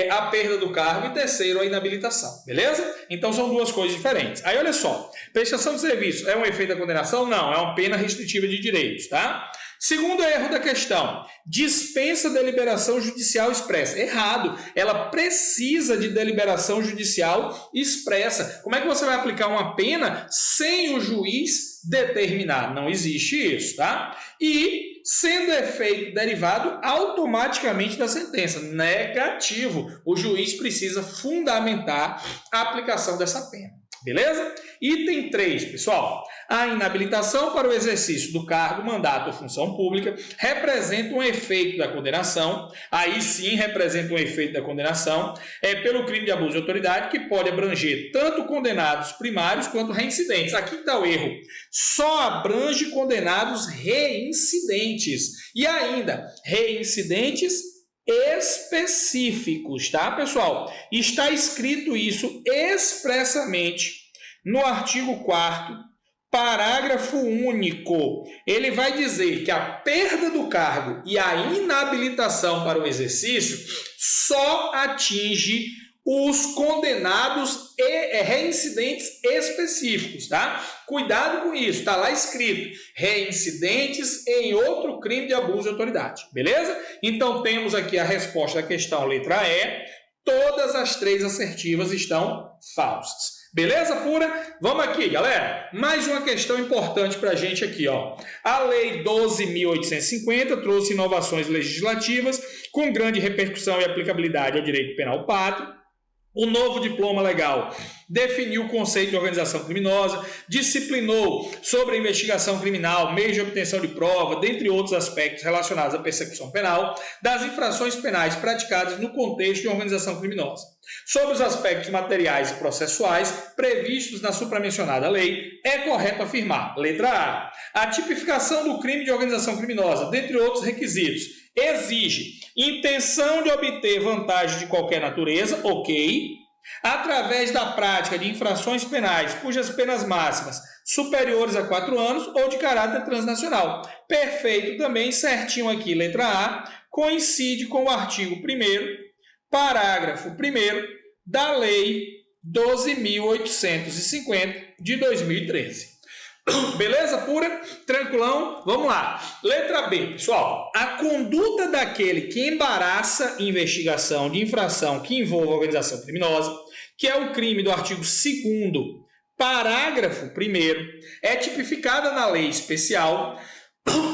Speaker 1: a perda do cargo. E terceiro, a inabilitação. Beleza? Então, são 2 coisas diferentes. Aí, olha só. Prestação de serviço é um efeito da condenação? Não, é uma pena restritiva de direitos, tá? Segundo erro da questão, dispensa deliberação judicial expressa. Errado. Ela precisa de deliberação judicial expressa. Como é que você vai aplicar uma pena sem o juiz determinar? Não existe isso, tá? E sendo efeito derivado automaticamente da sentença. Negativo. O juiz precisa fundamentar a aplicação dessa pena. Beleza? Item 3, pessoal. A inabilitação para o exercício do cargo, mandato ou função pública representa um efeito da condenação. Aí sim representa um efeito da condenação pelo crime de abuso de autoridade, que pode abranger tanto condenados primários quanto reincidentes. Aqui está o erro. Só abrange condenados reincidentes. E ainda, reincidentes específicos, tá, pessoal? Está escrito isso expressamente no artigo 4º, parágrafo único. Ele vai dizer que a perda do cargo e a inabilitação para o exercício só atinge os condenados e reincidentes específicos, tá? Cuidado com isso, tá lá escrito, reincidentes em outro crime de abuso de autoridade, beleza? Então temos aqui a resposta da questão letra E, todas as 3 assertivas estão falsas. Beleza pura? Vamos aqui, galera. Mais uma questão importante para a gente aqui, ó. A Lei 12.850 trouxe inovações legislativas com grande repercussão e aplicabilidade ao direito penal pátrio. O novo diploma legal definiu o conceito de organização criminosa, disciplinou sobre a investigação criminal, meios de obtenção de prova, dentre outros aspectos relacionados à persecução penal, das infrações penais praticadas no contexto de organização criminosa. Sobre os aspectos materiais e processuais previstos na supramencionada lei, é correto afirmar, letra A tipificação do crime de organização criminosa, dentre outros requisitos, exige intenção de obter vantagem de qualquer natureza, ok, através da prática de infrações penais cujas penas máximas superiores a 4 anos ou de caráter transnacional. Perfeito também, certinho aqui, letra A, coincide com o artigo 1º, parágrafo 1º da Lei 12.850 de 2013. Beleza pura? Tranquilão? Vamos lá. Letra B, pessoal. A conduta daquele que embaraça investigação de infração que envolva organização criminosa, que é o crime do artigo 2º, parágrafo 1º, é tipificada na lei especial,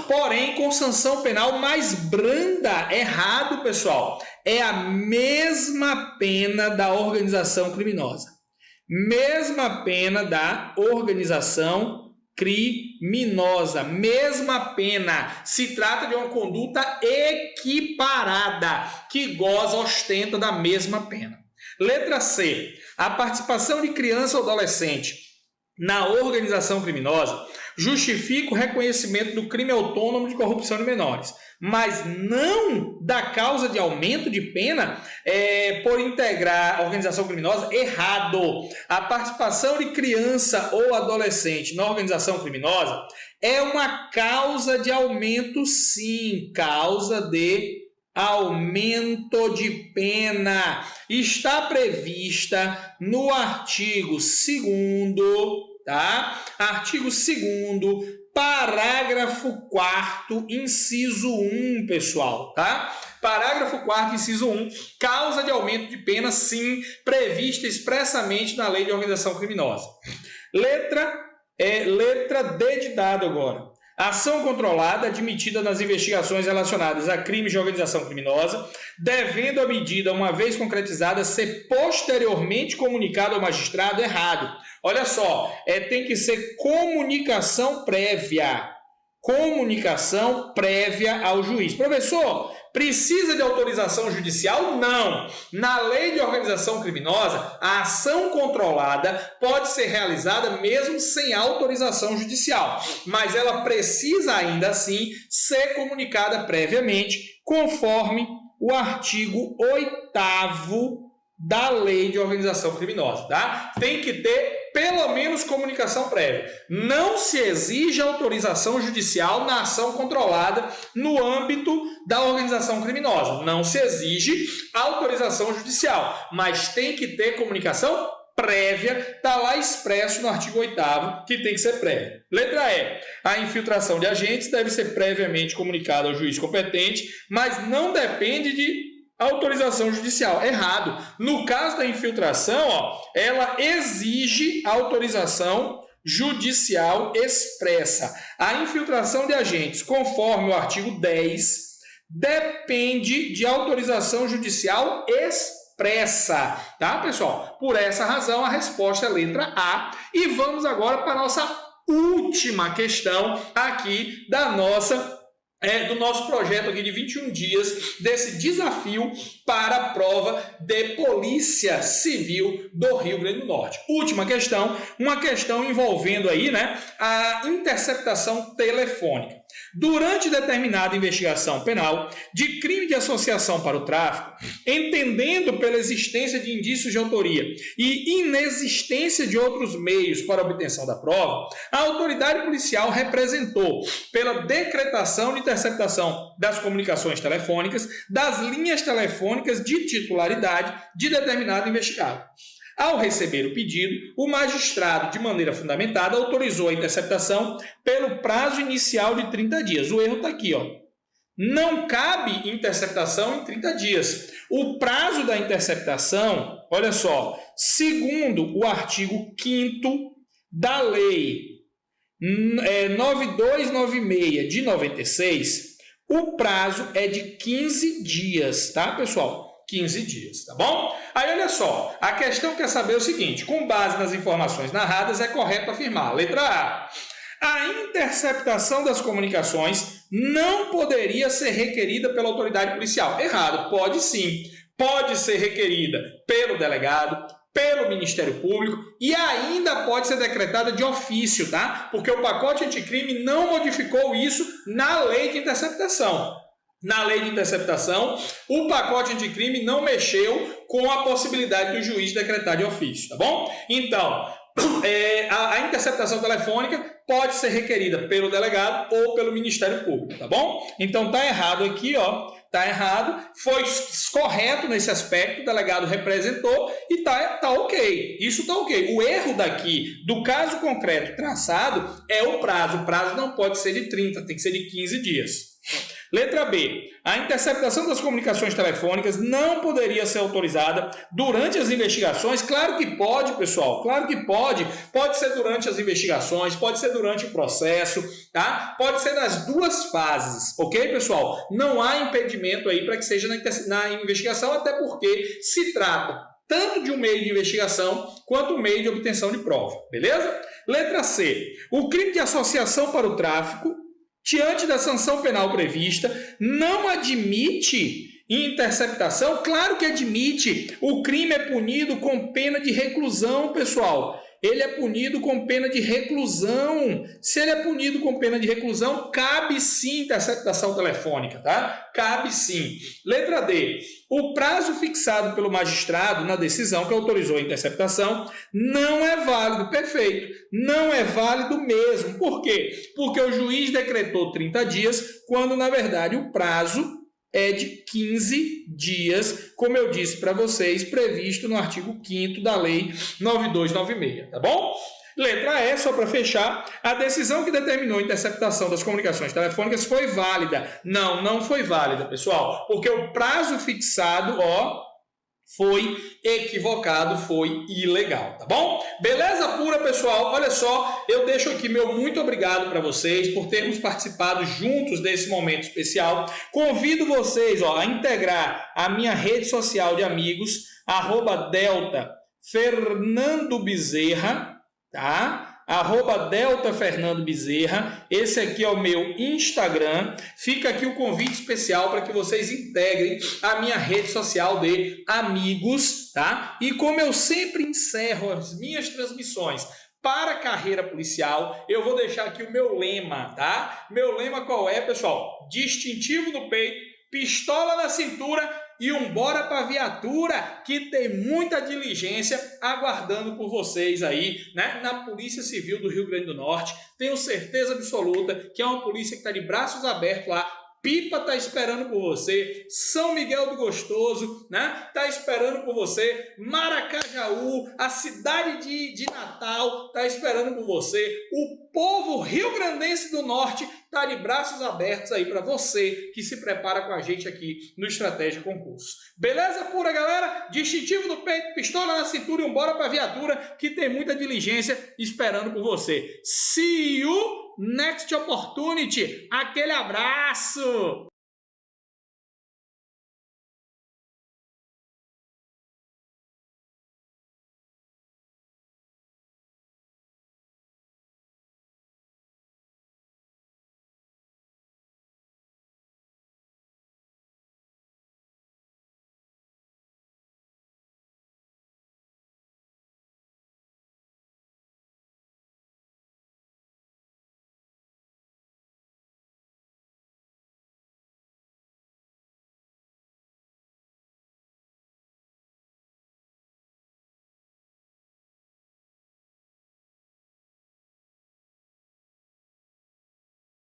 Speaker 1: porém com sanção penal mais branda. Errado, pessoal. É a mesma pena da organização criminosa. Mesma pena da organização criminosa, mesma pena. Se trata de uma conduta equiparada, que ostenta da mesma pena. Letra C. A participação de criança ou adolescente na organização criminosa justifica o reconhecimento do crime autônomo de corrupção de menores, mas não da causa de aumento de pena por integrar a organização criminosa. Errado. A participação de criança ou adolescente na organização criminosa é uma causa de aumento, sim, causa de aumento de pena. Está prevista no artigo 2º, tá? Artigo 2º, parágrafo 4º, inciso 1, pessoal, tá? Parágrafo 4º, inciso 1, causa de aumento de pena, sim, prevista expressamente na Lei de Organização Criminosa. Letra D de dado agora. Ação controlada admitida nas investigações relacionadas a crimes de organização criminosa, devendo a medida, uma vez concretizada, ser posteriormente comunicada ao magistrado. Errado. Olha só, tem que ser comunicação prévia. Comunicação prévia ao juiz. Professor, precisa de autorização judicial? Não. Na Lei de Organização Criminosa, a ação controlada pode ser realizada mesmo sem autorização judicial, mas ela precisa ainda assim ser comunicada previamente, conforme o artigo 8º da Lei de Organização Criminosa, tá? Tem que ter pelo menos comunicação prévia. Não se exige autorização judicial na ação controlada no âmbito da organização criminosa. Não se exige autorização judicial, mas tem que ter comunicação prévia, está lá expresso no artigo 8º, que tem que ser prévia. Letra E. A infiltração de agentes deve ser previamente comunicada ao juiz competente, mas não depende de autorização judicial. Errado. No caso da infiltração, ela exige autorização judicial expressa. A infiltração de agentes, conforme o artigo 10, depende de autorização judicial expressa. Tá, pessoal? Por essa razão, a resposta é letra A. E vamos agora para a nossa última questão aqui do nosso projeto aqui de 21 dias, desse desafio para a prova de Polícia Civil do Rio Grande do Norte. Última questão, uma questão envolvendo aí, a interceptação telefônica. Durante determinada investigação penal de crime de associação para o tráfico, entendendo pela existência de indícios de autoria e inexistência de outros meios para a obtenção da prova, a autoridade policial representou pela decretação de interceptação das comunicações telefônicas das linhas telefônicas de titularidade de determinado investigado. Ao receber o pedido, o magistrado, de maneira fundamentada, autorizou a interceptação pelo prazo inicial de 30 dias. O erro está aqui, Não cabe interceptação em 30 dias. O prazo da interceptação, olha só, segundo o artigo 5º da Lei 9296 de 96, o prazo é de 15 dias, tá, pessoal? 15 dias, tá bom? Aí, olha só, a questão quer saber o seguinte: com base nas informações narradas, é correto afirmar, letra A, a interceptação das comunicações não poderia ser requerida pela autoridade policial. Errado, pode sim. Pode ser requerida pelo delegado, pelo Ministério Público e ainda pode ser decretada de ofício, tá? Porque o pacote anticrime não modificou isso na lei de interceptação. Na lei de interceptação, o pacote anticrime não mexeu com a possibilidade do juiz decretar de ofício, tá bom? Então, a interceptação telefônica pode ser requerida pelo delegado ou pelo Ministério Público, tá bom? Então, tá errado aqui, tá errado, foi correto nesse aspecto, o delegado representou e tá ok. Isso tá ok. O erro daqui, do caso concreto traçado, é o prazo. O prazo não pode ser de 30, tem que ser de 15 dias. Letra B. A interceptação das comunicações telefônicas não poderia ser autorizada durante as investigações. Claro que pode, pessoal. Claro que pode. Pode ser durante as investigações, pode ser durante o processo, tá? Pode ser nas duas fases, ok, pessoal? Não há impedimento aí para que seja na investigação, até porque se trata tanto de um meio de investigação quanto um meio de obtenção de prova, beleza? Letra C. O crime de associação para o tráfico, diante da sanção penal prevista, não admite interceptação? Claro que admite. O crime é punido com pena de reclusão, pessoal. Ele é punido com pena de reclusão. Se ele é punido com pena de reclusão, cabe sim interceptação telefônica, tá? Cabe sim. Letra D. O prazo fixado pelo magistrado na decisão que autorizou a interceptação não é válido. Perfeito. Não é válido mesmo. Por quê? Porque o juiz decretou 30 dias, quando, na verdade, o prazo é de 15 dias, como eu disse para vocês, previsto no artigo 5º da Lei 9296, tá bom? Letra E, só para fechar, a decisão que determinou a interceptação das comunicações telefônicas foi válida. Não, não foi válida, pessoal, porque o prazo fixado, foi equivocado, foi ilegal, tá bom? Beleza pura, pessoal? Olha só, eu deixo aqui meu muito obrigado para vocês por termos participado juntos desse momento especial. Convido vocês a integrar a minha rede social de amigos, @Delta Fernando Bezerra, tá? @Delta Fernando Bezerra, esse aqui é o meu Instagram. Fica aqui o convite especial para que vocês integrem a minha rede social de amigos, tá? E como eu sempre encerro as minhas transmissões para a carreira policial, eu vou deixar aqui o meu lema, tá? Meu lema qual é, pessoal? Distintivo no peito, pistola na cintura e bora para a viatura, que tem muita diligência aguardando por vocês aí, né? Na Polícia Civil do Rio Grande do Norte. Tenho certeza absoluta que é uma polícia que está de braços abertos lá. Pipa está esperando por você, São Miguel do Gostoso, né? Está esperando por você, Maracajaú, a cidade de Natal está esperando por você, o povo rio-grandense do Norte está de braços abertos aí para você que se prepara com a gente aqui no Estratégia Concurso. Beleza pura, galera? Distintivo no peito, pistola na cintura e bora para a viatura, que tem muita diligência esperando por você. See you next opportunity. Aquele abraço!